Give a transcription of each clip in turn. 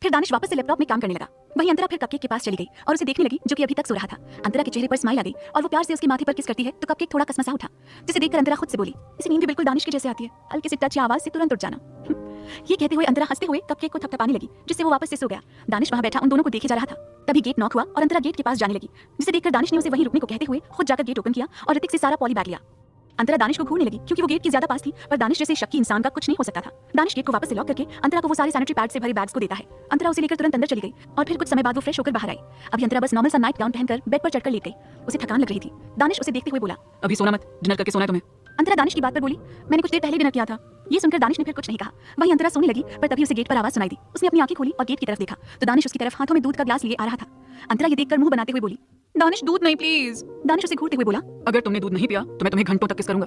फिर दानिश वापस से लैपटॉप में काम करने लगा। वहीं अंतरा फिर कपकेक के पास चली गई और उसे देखने लगी जो कि अभी तक सो रहा था। अंतरा के चेहरे पर स्माइल आ गई और वो प्यार से उसके माथे पर किस करती है तो कपकेक थोड़ा कसमसा उठा, जिसे देखकर अंतरा खुद से बोली, इसी नींद भी बिल्कुल दानिश के जैसे आती है, हल्की सी टच या आवाज से तुरंत उठ जाना। ये कहते हुए अंतरा हंसते हुए कपकेक को थपथपाने लगी, जिससे वो वापस से सो गया। दानिश वहां बैठा उन दोनों को देखे जा रहा था। तभी गेट नॉक हुआ और अंतरा गेट के पास जाने लगी, जिसे देखकर दानिश ने उसे वहीं रुकने को कहते हुए खुद जाकर गेट ओपन किया और ऋतिक से सारा पॉली बैग लिया। अंतरा दानिश को घूरने लगी क्योंकि वो गेट की ज्यादा पास थी, पर दानिश जैसे शक्की इंसान का कुछ नहीं हो सकता था। दानिश गेट को वापस से लॉक करके अंतरा को वो सारे सैनिटरी पैड से भरे बैग्स को देता है। अंतरा उसे लेकर तुरंत अंदर चली गई और फिर कुछ समय बाद वो फ्रेश होकर बाहर आई। अभी अंतरा बस नॉर्मल सा नाइट गाउन पहनकर बेड पर चढ़कर लेट गई। उसे थकान लग रही थी। दानिश उसे देखते हुए बोला, अभी सोना मत, डिनर करके सोना है तुम्हें। अंतरा दानिश की बात पर बोली, मैंने कुछ देर पहले डिनर किया था। ये सुनकर दानिश ने फिर कुछ नहीं कहा। वहीं अंतरा सोने लगी, पर तभी उसे गेट पर आवाज सुनाई दी। उसने अपनी आंखें खोली और गेट की तरफ देखा तो दानिश उसकी तरफ हाथों में दूध का ग्लास लिए आ रहा था। अंतरा ये देखकर मुंह बनाते हुए बोली, दानिश दूध नहीं प्लीज। दानिश उसे घूरते हुए बोला, अगर तुमने दूध नहीं पिया तो मैं तुम्हें घंटों तक किस करूंगा।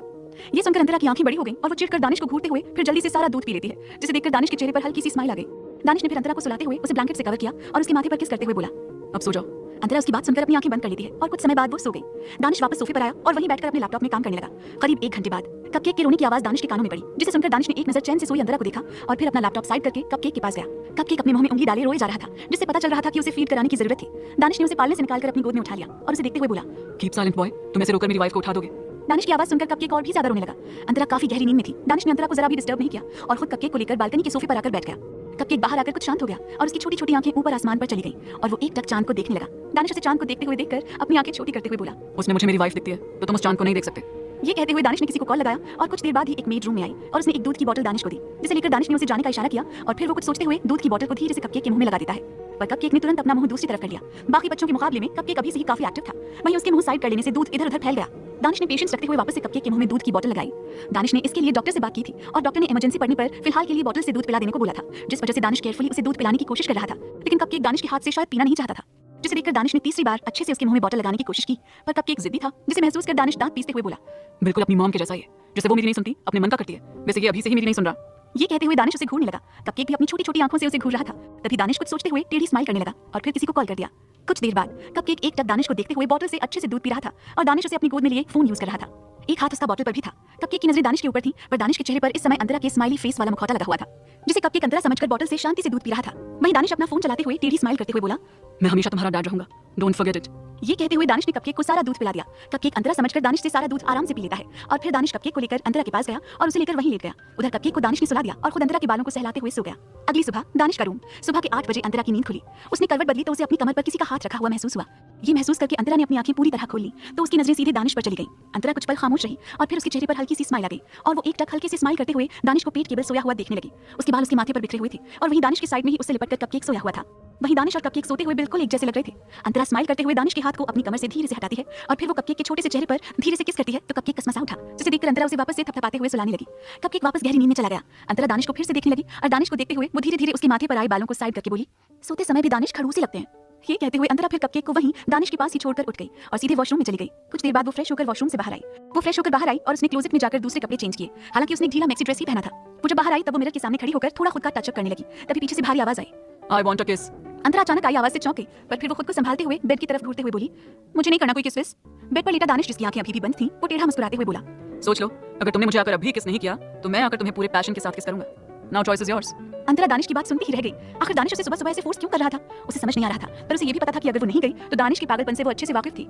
ये सुनकर अंतरा की आंखें बड़ी हो गईं और वो चिढ़कर दानिश को घूरते हुए फिर जल्दी से सारा दूध पी लेती है, जिसे देखकर दानिश के चेहरे पर हल्की सी स्माइल आ गई। दानिश ने फिर अंतरा को सुलाते हुए उसे ब्लैंकेट से कवर किया और उसके माथे पर किस करते हुए बोला, अब सो जाओ। अंतरा उसकी बात सुनकर अपनी आंखें बंद कर लेती है और कुछ समय बाद वो सो गई। दानिश वापस सोफे पर आया और वहीं बैठकर अपने लैपटॉप में काम करने लगा। करीब 1 घंटे बाद कपकेक के रोने की आवाज दानिश के कानों में पड़ी, जिसे सुनकर दानिश ने एक नजर चैन से सोई अंतरा को देखा और फिर अपना लैपटॉप साइड करके कपकेक के पास गया। कपकेक अपने मुंह में उंगली डाले रोए जा रहा था, जिससे पता चल रहा था कि उसे फीड कराने की जरूरत थी। दानिश ने उसे पालने से निकालकर अपनी गोद में उठा लिया और उसे देखते हुए बोला, कीप साइलेंट बॉय, तुम ऐसे रोकर मेरी वाइफ को उठा दोगे। दानिश की आवाज सुनकर कपकेक और भी ज्यादा रोने लगा। अंतरा काफी गहरी नींद में थी। दानिश ने अंतरा को जरा भी डिस्टर्ब नहीं किया और खुद कपकेक को लेकर बालकनी के सोफे पर आकर बैठ गया। कपकेक बाहर आकर कुछ शांत हो गया और उसकी छोटी छोटी आंखें ऊपर आसमान पर चली गईं और वो एकटक चांद को देखने लगा। दानिश उसे चांद को देखते हुए देखकर अपनी आंखें छोटी करते हुए बोला, उसमें मुझे मेरी वाइफ दिखती है तो तुम उस चांद को नहीं देख सकते। ये कहते हुए दानिश ने किसी को कॉल लगाया और कुछ देर बाद ही एक मेड रूम में आई और उसने एक दूध की बोतल दानिश को दी, जिसे लेकर दानिश ने उसे जाने का इशारा किया और फिर वो कुछ सोचते हुए दूध की बोतल को धीरे से कपकेक के मुंह में लगा देता है। पर कपकेक ने तुरंत अपना मुंह दूसरी तरफ कर लिया। बाकी बच्चों के मुकाबले में कपकेक अभी से ही काफी एक्टिव था। वहीं उसके मुंह साइड कर लेने से दूध इधर उधर फैल गया। दानिश ने पेशेंस रखते हुए वापस से कपकेक के मुंह में दूध की बोतल लगाई। दानिश ने इसके लिए डॉक्टर से बात की थी और डॉक्टर ने इमरजेंसी पड़ने पर फिलहाल के लिए बोतल से दूध पिला देने को बोला था, जिस वजह से दानिश केयरफुली उसे दूध पिलाने की कोशिश कर रहा था। लेकिन कपकेक दानिश के हाथ से शायद पीना नहीं चाहता था, जिसे देखकर दानिश ने तीसरी बार अच्छे से उसके मुंह में बोतल लगाने की कोशिश की, पर कपकेक जिद्दी था, जिसे महसूस कर दानिश दांत पीसते हुए बोला, बिल्कुल अपनी मॉम के जैसा ही है, जैसे वो मेरी नहीं सुनती अपने मन का करती है, वैसे ये अभी से ही मेरी नहीं सुन रहा। ये कहते हुए दानिश उसे घूरने लगा। कपकेक भी अपनी छोटी छोटी आंखों से उसे घूर रहा था। तभी दानिश कुछ सोचते हुए टेढ़ी स्माइल करने लगा और फिर किसी को कॉल कर दिया। कुछ देर बाद कपकेक एक टक दानिश को देखते हुए बोतल से अच्छे से दूध पी रहा था और दानिश उसे अपनी गोद में लिए फोन यूज कर रहा था। एक हाथ उसका बोतल पर भी था। कपकेक की नजरें दानिश के ऊपर थी, पर दानिश के चेहरे पर इस समय अंतरा के स्माइली फेस वाला मुखौटा लगा हुआ था, जिसे कपकेक अंतरा समझकर बोतल से शांति से दूध पी रहा था। वहीं दानिश अपना फोन चलाते हुए टेढ़ी स्माइल करते हुए बोला, मैं हमेशा तुम्हारा डैड रहूंगा, डोंट फॉरगेट इट। ये कहते हुए दानिश ने कपकेक को सारा दूध पिला दिया। कपकेक अंतरा समझकर दानिश से सारा दूध आराम से पी लेता है और फिर दानिश कपकेक को लेकर अंतरा के पास गया और उसे लेकर वहीं लेट गया। उधर कपकेक को दानिश ने सुला दिया और खुद अंतरा के बालों को सहलाते हुए सो गया। अगली सुबह दानिश का रूम। सुबह के 8 बजे अंतरा की नींद खुली। उसने करवट बदली तो उसे अपनी कमर पर किसी का हाथ रखा हुआ महसूस हुआ। ये महसूस करके अंतरा ने अपनी आंखें पूरी तरह खोल ली तो उसकी नजरें सीधे दानिश पर चली गईं। अंतरा कुछ पल खामोश रही और फिर उसके चेहरे पर हल्की सी स्माइल आ गई और वो एक टक हल्की सी स्माइल करते हुए दानिश को पेट केबल सोया हुआ देखने लगी। उसके बाल उसके माथे पर बिखरे हुए थे और वहीं दानिश के साइड में ही उससे लिपटकर कपकेक सोया हुआ था। वहीं दानिश और कपकेक सोते हुए बिल्कुल एक जैसे लग रहे थे। अंतरा स्माइल करते हुए दानिश के हाथ को अपनी कमर से धीरे से हटाती है और फिर वो कपकेक के छोटे से चेहरे पर धीरे से किस करती है तो कपकेक कसमसा उठा, जिसे देखकर अंतरा उसे वापस से थपथपाते हुए सुलाने लगी। कपकेक वापस गहरी नींद में चला गया। अंतरा दानिश को फिर से देखने लगी और दानिश को देखते हुए वो धीरे धीरे उसके माथे पर आए बालों को साइड करके बोली, सोते समय भी दानिश खड़ूसी लगते हैं। ये कहते हुए अंतरा फिर कपकेक को वहीं दानिश के पास ही छोड़कर उठ गई और सीधे वॉशरूम में चली गई। कुछ देर बाद वो फ्रेश होकर वॉशरूम से बाहर आई। और उसने क्लोजेट में जाकर दूसरे कपड़े चेंज किए। हालांकि उसने ढीला मैक्सी ड्रेस ही पहना था। वो जब बाहर आई तब वो मिरर के सामने खड़ी होकर थोड़ा खुद का टचअप करने लगी। तभी पीछे से भारी आवाज आई, आई वांट अ किस। अंतरा अचानक आई आवाज से चौंक गई, पर फिर वो खुद को संभालते हुए बेड की तरफ घूरते हुए बोली, मुझे नहीं करना कोई किस विस। बेड पर लेटा दानिश, जिसकी आंखें अभी भी बंद थीं, वो टेढ़ा मुस्कुराते हुए बोला, सोच लो, अगर तुमने मुझे आकर अभी किस नहीं किया तो मैं आकर तुम्हें पूरे पैशन के साथ किस करूंगा। Now choice is yours. Antara Danish की बात सुनती ही रह गई। आखिर दानिश उसे सुबह सुबह ऐसे फोर्स क्यों कर रहा था? उसे समझ नहीं आ रहा था, पर उसे ये भी पता था कि अगर वो नहीं गई तो दानिश के पागलपन से वो अच्छे से वाकिफ थी।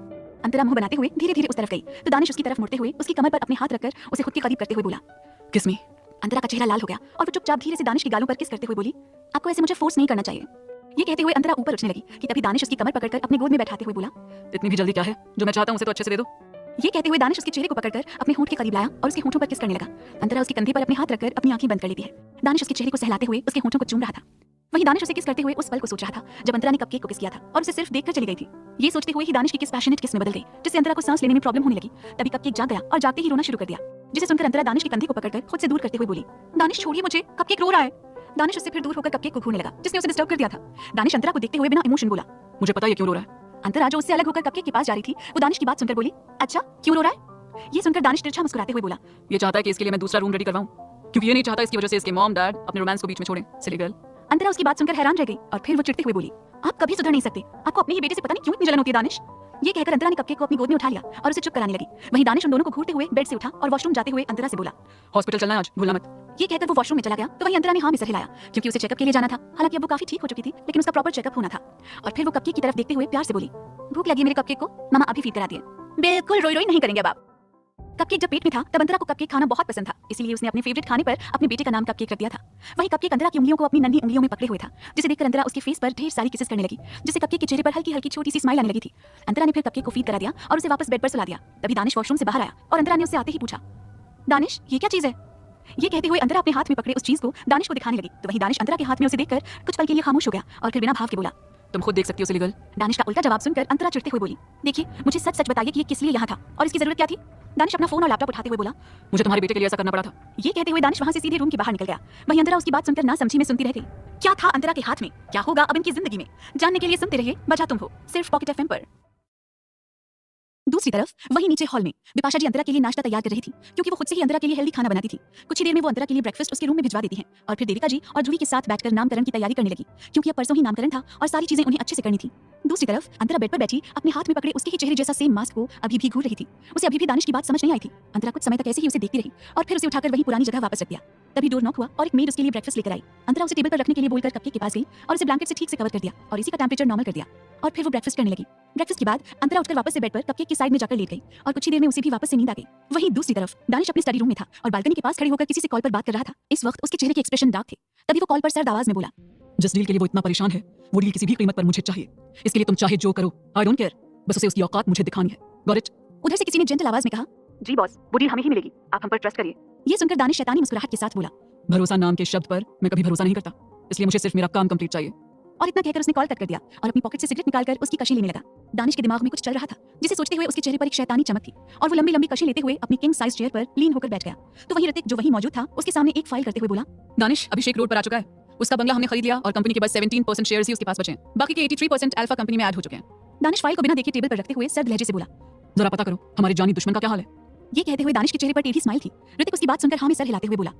अंतरा मुंह बनाते हुए धीरे धीरे उस तरफ गई तो दानिश उसकी तरफ मुड़ते हुए उसकी कमर पर अपने हाथ रखकर उसे खुद के करीब करते हुए बोला, किस मी। अंतरा का चेहरा लाल हो गया और वो चुपचाप धीरे से दानिश की गालों पर किस करते हुए बोली, आपको ऐसे मुझे फोर्स नहीं करना चाहिए। ये कहते हुए अंतरा ऊपर उठने लगी कि तभी दानिश उसकी कमर पकड़कर अपनी गोद में बैठाते हुए बोला, इतनी भी जल्दी क्या है, जो मैं चाहता हूं उसे तो अच्छे से दे दो। ये कहते हुए दानिश उसके चेहरे को पकड़कर अपने होंठ के करीब लाया और उसके होंठों पर किस करने लगा। अंतरा उसके कंधे पर अपने हाथ रखकर अपनी आंखें बंद कर लेती है। दानिश उसके चेहरे को सहलाते हुए उसके होंठों को चूम रहा था। वहीं दानिश उसे किस करते हुए उस पल को सोच रहा था जब अंतरा ने कपकेक को किस किया था और उसे सिर्फ देखकर चली गई थी। ये सोचते हुए ही दानिश की किस पैशनेट किस में बदल गई, जिससे अंतरा को सांस लेने में प्रॉब्लम होने लगी। तभी कपकेक जाग गया और जागते ही रोना शुरू कर दिया, जिसे सुनकर अंतरा दानिश के कंधे को पकड़कर खुद से दूर करते हुए बोली, दानिश छोड़िए मुझे, कपकेक रो रहा है। दानिश उससे फिर दूर होकर कपकेक को घूरने लगा, जिसने उसे डिस्टर्ब कर दिया था। दानिश अंतरा को देखते हुए बिना इमोशन बोला, मुझे पता है ये क्यों रो रहा है। अंतरा जो उससे अलग होकर कपकेक के पास जा रही थी वो दानिश की बात सुनकर बोली, अच्छा क्यों रो रहा है? ये सुनकर दानिश तिरछा मुस्कुराते हुए बोला, ये चाहता है कि इसके लिए मैं दूसरा रूम रेडी करवाऊं, क्योंकि ये नहीं चाहता इसकी वजह से इसके मॉम डैड अपने रोमांस को बीच में छोड़ें। Silly girl. अंतरा उसकी बात सुनकर हैरान रह गई और फिर वो चिढ़ते हुए बोली, आप कभी सुधर नहीं सकते, आपको अपने ही बेटे से पता नहीं क्यों इतनी जलन होती है दानिश। ये कहकर अंतरा ने कपकेक को अपनी गोद में उठा लिया और उसे चुप कराने लगी। वहीं दानिश उन दोनों को घूरते हुए बेड से उठा और वॉशरूम जाते हुए अंतरा से बोला, हॉस्पिटल चलना है आज, भूलना मत। ये कहकर वो वॉशरूम में चला गया तो वहीं अंतरा ने हाँ में सर हिलाया क्योंकि उसे चेकअप के लिए जाना था। हालांकि अब वो काफी ठीक हो चुकी थी लेकिन उसका प्रॉपर चेकअप होना था। और फिर वो कपकेक की तरफ देखते हुए प्यार से बोली, भूख लगी मेरे कपकेक को, मामा अभी फीड करा दिए। बिल्कुल रोई रोई नहीं करेंगे अब आप। कपकेक जब पेट में था तब अंतरा को कपकेक खाना बहुत पसंद था, इसीलिए उसने अपने फेवरेट खाने पर अपने बेटे का नाम कपकेक रख दिया था। वहीं कपकेक अंतरा की उंगलियों को अपनी नन्ही उंगलियों में पकड़े हुए था, जिसे देखकर अंतरा उसके फेस पर ढेर सारी किसेस करने लगी, जिससे कपकेक के चेहरे पर हल्की हल्की छोटी सी स्माइल आने लगी थी। अंतरा ने फिर कपकेक को फीड करा दिया और उसे वापस बेड पर सुला दिया। तभी दानिश वॉशरूम से बाहर आया और अंतरा ने उससे आते ही पूछा, दानिश ये क्या चीज है? ये कहते हुए अंतरा अपने हाथ में पकड़े उस चीज को दानिश को दिखाने लगी तो वहीं दानिश अंतरा के हाथ में उसे देखकर कुछ पल के लिए खामोश हो गया और फिर बिना भाव के बोला, तुम खुद देख सकती हो सिलीगल। दानिश का उल्टा जवाब सुनकर अंतरा चिढ़ते हुए बोली, देखिए मुझे सच सच बताइए कि ये किस लिए यहाँ था और इसकी जरूरत क्या थी? दानिश अपना फोन और लैपटॉप उठाते हुए बोला, मुझे तुम्हारे बेटे के लिए ऐसा करना पड़ा था। ये कहते हुए दानिश वहां से सीधे रूम के बाहर निकल गया। वहीं अंतरा उसकी बात सुनकर ना समझी में सुनती रह गई। क्या था अंतरा के हाथ में, क्या होगा अब इनकी जिंदगी में, जानने के लिए सुनते रहिए बजा तुम हो, सिर्फ पॉकेट एफएम पर। दूसरी तरफ वहीं नीचे हॉल में बिपाशा जी अंतरा के लिए नाश्ता तैयार कर रही थी क्योंकि वो खुद से ही अंतरा के लिए हेल्दी खाना बनाती थी। कुछ ही देर में वो अंतरा के लिए ब्रेकफास्ट उसके रूम में भिजवा देती हैं और फिर देविका जी और ध्रुवी के साथ बैठकर नामकरण की तैयारी करने लगी क्योंकि अब परसों ही नामकरण था और सारी चीजें उन्हें अच्छे से करनी थी। दूसरी तरफ अंतरा बेड पर बैठी अपने हाथ में पकड़े उसके ही चेहरे जैसा सेम मास्क को अभी भी घूर रही थी। उसे अभी भी दानिश की बात समझ नहीं आई थी। अंतरा कुछ समय तक ऐसे ही उसे देखती रही और फिर उसे उठाकर वही पुरानी जगह वापस रख दिया। तभी डोर नॉक हुआ और एक मेड उसके लिए ब्रेकफास्ट लेकर आई। अंतरा उसे टेबल पर रखने के लिए बोलकर कपकेक के पास गई और उसे ब्लैंकेट से ठीक से कवर कर दिया और इसी का टेंपरेचर नॉर्मल कर दिया और फिर वो ब्रेकफास्ट करने लगी। ब्रेकफास्ट के बाद अंतरा उठकर वापस से बेड पर कपकेक की साइड में जाकर लेट गई और कुछ ही देर में उसे भी वापस से नींद आ गई। वहीं दूसरी तरफ दानिश अपने स्टडी रूम में था और बालकनी के पास खड़े होकर किसी से कॉल पर बात कर रहा था। इस वक्त उसके चेहरे के एक्सप्रेशन डार्क थे। तभी वो कॉल पर सर्द आवाज में बोला, जिस डील के लिए वो इतना परेशान है वो डील किसी भी कीमत पर मुझे चाहिए। इसके लिए तुम चाहे जो करो, आई डोंट केयर, बस उसे उसकी औकात मुझे दिखानी है। Got it? उधर से किसी ने जेंटल आवाज में कहा, जी बॉस, वो डील हमें ही मिलेगी, आप हम पर ट्रस्ट करिए। ये सुनकर दानिश शैतानी मुस्कुराहट के साथ बोला, भरोसा नाम के शब्द पर मैं कभी भरोसा नहीं करता, इसलिए मुझे सिर्फ मेरा काम कंप्लीट चाहिए। और इतना कहकर उसने कॉल कट कर दिया और अपनी पॉकेट से सिगरेट निकालकर उसकी कशी लेने लगा। दानिश के दिमाग में कुछ चल रहा था जिसे सोचते हुए उसके चेहरे पर एक शैतानी चमक थी और वो लंबी लंबी कशी लेते हुए अपनी किंग साइज चेयर पर लीन होकर बैठ गया। तो वहीं ऋतिक जो वहीं मौजूद था उसके सामने एक फाइल करते हुए बोला, दानिश अभिषेक रोड पर आ चुका है, उसका बंगला हमने खरीद लिया और कंपनी के बस 17% शेयर्स ही उसके पास बचे हैं, बाकी के 83% अल्फा कंपनी में ऐड हो चुके हैं। दानिश फाइल को बिना देखे टेबल पर रखते हुए सर्द लहजे से बोला, जरा पता करो हमारे जानी दुश्मन का क्या हाल है। ये कहते हुए दानिश के चेहरे पर टेढ़ी स्माइल थी। ऋतिक उसकी बात सुनकर हाँ में सर हिलाते हुए बोला,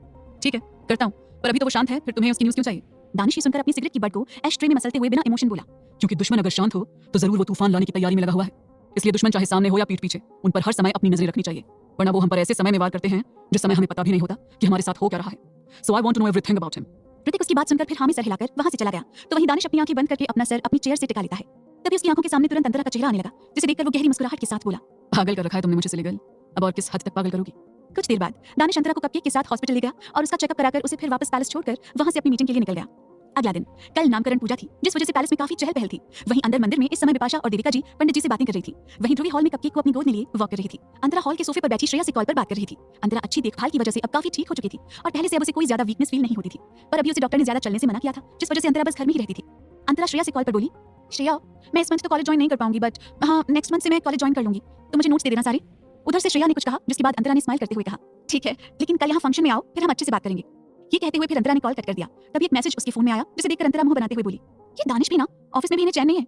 ठीक है करता हूँ, पर अभी तो वो शांत है, फिर तुम्हें उसकी न्यूज़ क्यों चाहिए? दानिश ये सुनकर अपनी सिगरेट की बट को एश ट्रे में मसलते हुए बिना इमोशन बोला, क्योंकि दुश्मन अगर शांत हो तो जरूर वो तूफान लाने की तैयारी में लगा हुआ है, इसलिए दुश्मन चाहे सामने हो या पीठ पीछे उन पर हर समय अपनी नजरें रखनी चाहिए, वरना वो हम पर ऐसे समय में वार करते हैं जिस समय हमें पता भी नहीं होता कि हमारे साथ हो क्या रहा है। So I want to know everything about him. Hrithik उसकी बात सुनकर फिर हाँ में सर हिलाकर वहां से चला गया। तो वहीं दानिश अपनी आंखें बंद करके अपना सर अपनी चेयर से टिका लेता है। तभी उसकी आंखों के सामने तुरंत अंतरा का चेहरा आने लगा, जिसे देखकर वो गहरी मुस्कुराहट के साथ बोला, पागल कर रखा है तुमने मुझे सिलीगल, अब और किस हद तक पागल करोगी? कुछ देर बाद दानिश अंतरा को कपकेक के साथ हॉस्पिटल ले गया और उसका चेकअप कराकर उसे फिर वापस पैलेस छोड़कर वहां से अपनी मीटिंग के लिए निकल गया। अगला दिन कल नामकरण पूजा थी, जिस वजह से पैलेस में काफी चहल पहल थी। वहीं अंदर मंदिर में इस समय बिपाशा और देविका जी पंडित जी से बातें कर रही थी। वहीं ध्रुवी हॉल में कपकेक को अपनी गोद में लिए वॉक कर रही थी। अंतरा हॉल के सोफे पर बैठी श्रेया से कॉल पर बात कर रही थी। अंतरा अच्छी देखभाल की वजह से अब काफी ठीक हो चुकी थी और पहले से अब उसे कोई ज्यादा वीकनेस फील नहीं होती थी, पर अभी उसे डॉक्टर ने ज्यादा चलने से मना किया था, जिस वजह से अंतरा बस घर में ही रहती थी। अंतरा श्रेया से कॉल पर बोली, श्रेया मैं इस मंथ तो कॉलेज ज्वाइन नहीं कर पाऊंगी, बट हाँ नेक्स्ट मंथ से मैं कॉलेज ज्वाइन कर लूंगी, तो मुझे नोट्स दे देना सारे। उधर से श्रेया ने कुछ कहा, जिसके बाद अंतरा ने स्माइल करते हुए कहा, ठीक है, लेकिन कल यहाँ फंक्शन में आओ, फिर हम अच्छे से बात करेंगे। ये कहते हुए फिर अंतरा ने कॉल कट कर दिया। तभी एक मैसेज उसके फोन में आया, जिसे देखकर अंतरा मुंह बनाते हुए बोली, ये दानिश भी ना, ऑफिस में भी इन्हें चैन नहीं है।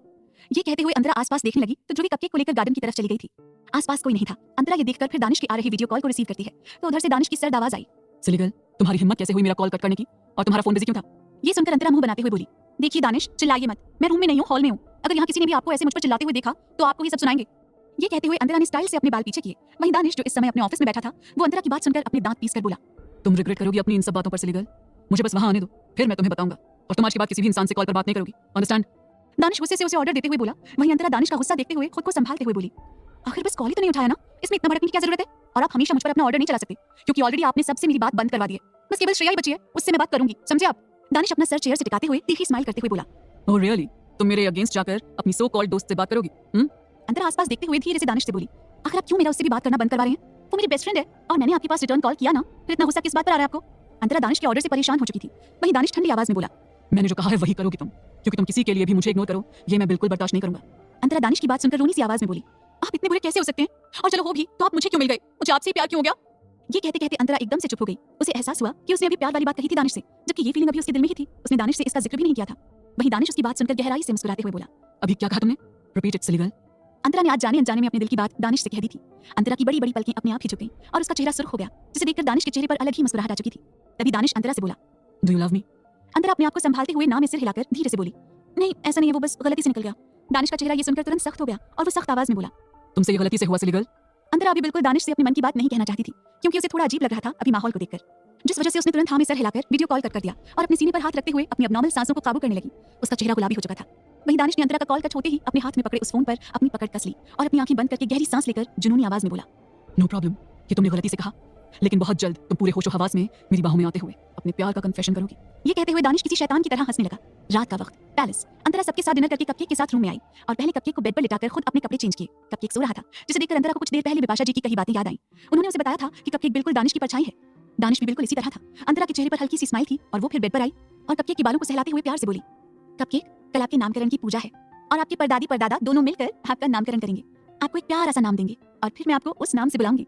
ये कहते हुए अंतरा आसपास देखने लगी तो ध्रुवी कपकेक को लेकर गार्डन की तरफ चली गई थी। आसपास कोई नहीं था। अंतरा ये देखकर फिर दानिश की आ रही वीडियो कॉल को रिसीव करती है तो उधर से दानिश की सर्द आवाज आई, सिलीगल तुम्हारी हिम्मत कैसे हुई मेरा कॉल कट करने की, और तुम्हारा फोन बिजी क्यों था? ये सुनकर अंतरा मुंह बनाते हुए बोली, देखिए दानिश चिल्लाइए मत, मैं रूम में नहीं हूँ, हॉल में हूँ। अगर यहाँ किसी ने भी आपको ऐसे मुझ पर चिल्लाते हुए देखा तो आपको ये सब सुनाएंगे। ये कहते हुए अंतरा ने स्टाइल से अपने बाल पीछे किए। वहीं दानिश जो इस समय अपने ऑफिस में बैठा था वो अंतरा की बात सुनकर अपने दांत पीसकर बोला, तुम रिग्रेट करोगी अपनी इन सब बातों पर सिलीगल, मुझे बस वहां आने दो, फिर मैं तुम्हें बताऊंगा, और तुम आज के बाद किसी भी इंसान से कॉल पर बात नहीं करोगी, अंडरस्टैंड? दानिश गुस्से से उसे ऑर्डर देते हुए बोला। वहीं अंतरा दानिश का गुस्सा देखते हुए खुद को संभालते हुए बोली, आखिर बस कॉल ही तो नहीं उठाया ना, इसमें इतना भड़कने की क्या जरूरत है? और आप हमेशा मुझ पर अपना ऑर्डर नहीं चला सकते, क्योंकि ऑलरेडी आपने सबसे मेरी बात बंद करवा दी है। बस केवल श्रेया ही बची है, उससे मैं बात करूंगी, समझे आप? दानिश अपना सर चेयर से टिकाते हुए तीखी स्माइल करते हुए बोला, ओह रियली, तुम मेरे अगेंस्ट जाकर अपनी सो कॉल्ड दोस्त से बात करोगी? अंतरा आसपास देखते हुए धीरे से दानिश से बोली, आखिर आप क्यों मेरा उससे भी बात करना बंद करवा रहे हैं? वो मेरी बेस्ट फ्रेंड है और मैंने आपके पास रिटर्न कॉल किया ना, फिर इतना गुस्सा किस बात पर आ रहा है आपको? अंतरा दानिश के ऑर्डर से परेशान हो चुकी थी। वहीं दानिश ठंडी आवाज में बोला, मैंने जो कहा है वही करोगी तुम, क्योंकि तुम किसी के लिए भी मुझे इग्नोर करो ये मैं बिल्कुल बर्दाश्त नहीं करूंगा। अंतरा दानिश की बात सुनकर रोनी सी आवाज में बोली, आप इतने बुरे कैसे हो सकते हैं? और चलो हो भी तो आप मुझे क्यों मिल गए? मुझे आपसे प्यार क्यों हो गया? ये कहते कहते अंतरा एकदम से चुप हो गई। उसे एहसास हुआ कि उसने अभी प्यार वाली बात कही थी दानिश से, जबकि ये फीलिंग अभी उसके दिल में ही थी। उसने दानिश से इसका जिक्र भी नहीं किया था। वहीं दानिश उसकी बात सुनकर गहराई से मुस्कुराते हुए बोला, अभी क्या कहा तुमने? Repeat it सिलीगल। अंतरा ने आज जाने अनजाने में अपने दिल की बात दानिश से कह दी थी। अंतरा की बड़ी बड़ी पलकें अपने आप ही झुक गईं और उसका चेहरा सुर्ख हो गया, जिसे देखकर दानिश के चेहरे पर अलग ही मुस्कुराहट आ चुकी थी। तभी दानिश अंतरा से बोला, डू यू लव मी? अंतरा अपने आप को संभालते हुए ना में सिर हिलाकर धीरे से बोली, नहीं ऐसा नहीं है, वो बस गलती से निकल गया। दानिश का चेहरा ये सुनकर तुरंत सख्त हो गया और वो सख्त आवाज में बोला, तुमसे ये गलती से हुआ सिलीगल? अंतरा अभी बिल्कुल दानिश से अपने मन की बात नहीं कहना चाहती थी, क्योंकि उसे थोड़ा अजीब लग रहा था अभी माहौल को देखकर। जिस वजह से उसने तुरंत हाँ में सर हिलाकर वीडियो कॉल कट कर दिया और अपने सीने पर हाथ रखते हुए अपनी अबनॉर्मल सांसों को काबू करने लगी। उसका चेहरा गुलाबी हो चुका था। वहीं दानिश ने अंतरा का कॉल कट होते ही अपने हाथ में पकड़े उस फोन पर अपनी पकड़ कस ली और अपनी आंखें बंद करके गहरी सांस लेकर जुनूनी आवाज में बोला, नो प्रॉब्लम, ये तुमने गलती से कहा, लेकिन बहुत जल्द तुम पूरे होशो हवास में मेरी बाहों में आते हुए अपने प्यार का कन्फेशन करोगी। ये कहते हुए दानिश किसी शैतान की तरह हंसने लगा। रात का वक्त, पैलेस। अंतरा सबके साथ डिनर करके कपकेक के साथ रूम में आई और पहले कपकेक को बेड पर लिटाकर खुद अपने कपड़े चेंज किए। कपकेक सो रहा था, जिसे देखकर अंतरा को कुछ देर पहले बिपाशा जी की कही बातें याद आई। उन्होंने उसे बताया था कि कपकेक बिल्कुल दानिश की परछाई है। दानिश भी बिल्कुल इसी तरह था। अंतरा के चेहरे पर हल्की सी स्माइल थी और वो फिर बेड पर आई और कपकेक के बालों को सहलाते हुए प्यार से बोली, कपकेक, कल आपके नामकरण की पूजा है और आपके परदादी परदादा दोनों मिलकर आपका नामकरण करेंगे। आपको एक प्यारा सा नाम देंगे और फिर मैं आपको उस नाम से बुलाऊंगी।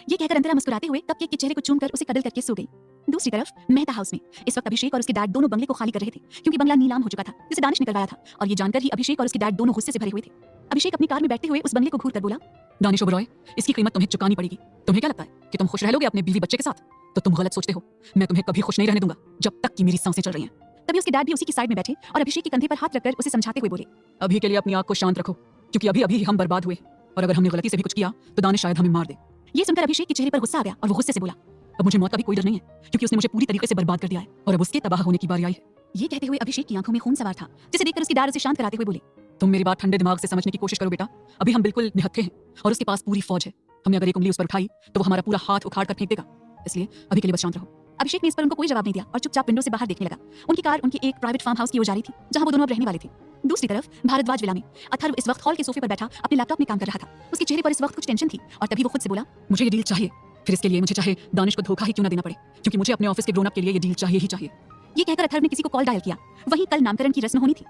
ये कहकर अंतरा मुस्कुराते हुए कपकेक के चेहरे को चूमकर उसे कदल करके सो गई। दूसरी तरफ मेहता हाउस में इस वक्त अभिषेक और उसके डैड दोनों बंगले को खाली कर रहे थे, क्योंकि बंगला नीलाम हो चुका था जिसे दानिश ने करवाया था। और ये जानकर ही अभिषेक और उसके डैड दोनों गुस्से से भरे हुए थे। अभिषेक अपनी कार में बैठते हुए उस बंगले को घूर कर बोला, दानिश ओबरॉय, इसकी कीमत तुम्हें चुकानी पड़ेगी। तुम्हें क्या लगता है कि तुम खुश रह लोगे अपने बीवी बच्चे के साथ? तो तुम गलत सोचते हो। मैं तुम्हें कभी खुश नहीं रहने दूंगा जब तक कि मेरी सांसें चल रही हैं। तभी उसके डैड भी उसी की साइड में बैठे और अभिषेक के कंधे पर हाथ रखकर उसे समझाते हुए बोले, अभी के लिए अपनी आंख को शांत रखो, क्योंकि अभी अभी हम बर्बाद हुए और अगर हमने गलती से भी कुछ किया तो दानिश शायद हमें मार दे। ये सुनकर अभिषेक के चेहरे पर गुस्सा आ गया और वो गुस्से से बोला, अब मुझे मौत का भी कोई डर नहीं है, क्योंकि उसने मुझे पूरी तरीके से बर्बाद कर दिया है और अब उसके तबाह होने की बारी आई है। ये कहते हुए अभिषेक की आंखों में खून सवार था, जिसे देखकर उसके डैड उसे शांत कराते हुए बोले, तुम मेरी बात ठंडे दिमाग से समझने की कोशिश करो बेटा। अभी हम बिल्कुल निहत्थे हैं और उसके पास पूरी फौज है। हमने अगर एक उंगली उस पर उठाई तो वो हमारा पूरा हाथ उखाड़ कर फेंक देगा, इसलिए अभी के लिए बस शांत रहो। अभिषेक ने इस पर उनको कोई जवाब नहीं दिया और चुपचाप विंडो से बाहर देखने लगा। उनकी कार उनकी एक प्राइवेट फार्म हाउस की ओर जा रही थी, जहां वो दोनों अब रहने वाले थे। दूसरी तरफ भारद्वाज विला में अथर्व इस वक्त हॉल के सोफे पर बैठा अपने लैपटॉप में काम कर रहा था। उसके चेहरे पर इस वक्त कुछ टेंशन थी और तभी वो खुद से बोला, मुझे ये डील चाहिए, फिर इसके लिए मुझे चाहे दानिश को धोखा ही क्यों ना देना पड़े, क्योंकि मुझे अपने ऑफिस के ग्रोन अप के लिए ये डील चाहिए ही चाहिए। ये कहकर अथर्व ने किसी को कॉल डायल किया। वहीं कल नामकरण की रस्म होनी थी।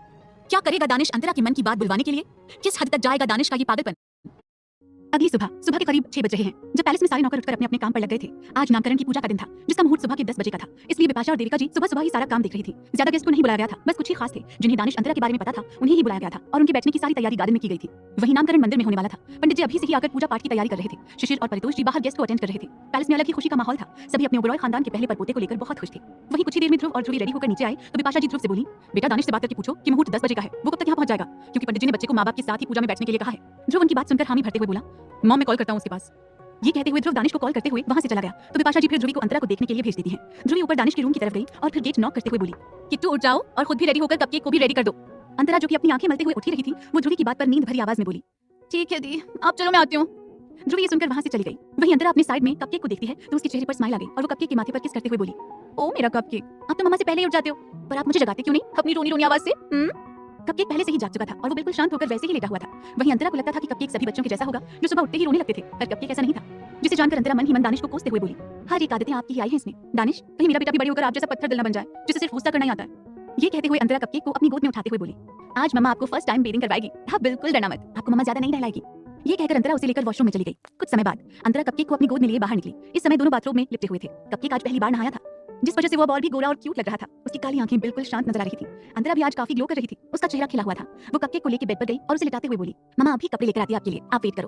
क्या करेगा दानिश अंतरा के मन की बात बुलवाने के लिए? किस हद तक जाएगा दानिश का ये पागलपन? अगली सुबह के करीब 6 बज रहे हैं जब पैलेस में सारे नौकर उठकर अपने अपने काम पर लग गए थे। आज नामकरण की पूजा का दिन था, जिसका मुहूर्त सुबह के 10 बजे का था। इसलिए बिपाशा और देविका जी सुबह ही सारा काम देख रही थी। ज्यादा गेस्ट को नहीं बुलाया गया था, बस कुछ ही खास थे जिन्हें दानिश अंतरा के बारे में पता था, उन्हें ही बुलाया गया था और उनके बैठने की सारी तैयारी गार्डन में की गई थी। वहीं नामकरण मंदिर में होने वाला था। पंडित जी अभी से ही आकर पूजा पाठ की तैयारी कर रहे थे। शिशिर और परितोष जी बाहर गेस्ट को अटेंड कर रहे थे। पैलेस में अलग ही खुशी का माहौल था। सभी अपने ओबरॉय खानदान के पहले परपोते को लेकर बहुत खुश थे। वहीं कुछ ही देर में ध्रुव और ध्रुवी रेडी होकर नीचे आए तो बिपाशा जी ध्रुव से बोली, बेटा दानिश से बात करके पूछो कि मुहूर्त 10 बजे का है, वो कब तक यहाँ पहुंच जाएगा, क्योंकि पंडित जी ने बच्चे को माँ बाप के साथ ही पूजा में बैठने के लिए कहा है। ध्रुव उनकी बात सुनकर हामी भरते हुए बोला, मॉम मैं कॉल करता हूँ उसके पास। ये कहते हुए ध्रुव दानिश को कॉल करते हुए वहां से चला गया तो बिपाशा जी फिर ध्रुवी को अंतरा को देखने के लिए भेज देती हैं। ध्रुवी ऊपर दानिश के रूम की तरफ गई और फिर गेट नॉक करते हुए बोली, किट्टू उठ जाओ और खुद भी रेडी होकर कपकेक को भी रेडी कर दो। अंतरा जो कि अपनी आंखें मलते हुए उठी रही थी, वो ध्रुवी की बात पर नींद भरी आवाज में बोली, ठीक है दी, आप चलो मैं आती हूँ। ध्रुवी ये सुनकर वहां से चली गई। वहीं अंतरा अपने साइड में कपकेक को देखती है तो उसके चेहरे पर स्माइल आ गई और वो कपकेक के माथे पर किस करते हुए बोली, ओ मेरा कपकेक, आप तो मम्मा से पहले ही उठ जाते हो, पर आप मुझे जगाते क्यों नहीं अपनी रोनी रोनी आवाज से? कपकेक पहले से ही जाग चुका था और वो बिल्कुल शांत होकर वैसे ही लेटा हुआ था। वहीं अंतरा को लगता था कि कपकेक सभी बच्चों के जैसा होगा जो सुबह उठते ही रोने लगते थे, पर कपकेक ऐसा नहीं था। जिसे जानकर अंतरा मन ही मन दानिश को कोसते हुए बोली, हर एक आदतें आपकी ही आई है इसमें। दानिश, कहीं मेरा बेटा भी बड़ी होकर आप जैसा पत्थर दिल न बन जाए जिसे सिर्फ गुस्सा करना ही आता है। ये कहते हुए अंतरा कपकेक को अपनी गोद में उठाते हुए बोली, आज मम्मा आपको फर्स्ट टाइम बेडिंग करवाएगी, आप बिल्कुल डरना मत, आपको मम्मा ज्यादा नहीं नहलाएगी। ये कहकर अंतरा उसे लेकर वॉशरूम में चली गई। कुछ समय बाद अंतरा कपकेक को अपनी गोद में लिए बाहर निकली। इस समय दोनों बाथरूम में लिपटे हुए थे। कपकेक आज पहली बार नहाया था, जिस वजह से वो अब और भी गोरा और क्यूट लग रहा था। उसकी काली आंखें बिल्कुल शांत नजर आ रही थी। अंतरा भी आज काफी ग्लो कर रही थी। उसका चेहरा खिला हुआ था। वो कपकेक को लेकर बेड पर गई और उसे लिटाते हुए बोली, मम्मा अभी कपड़े लेकर आती है आपके लिए, आप वेट करो।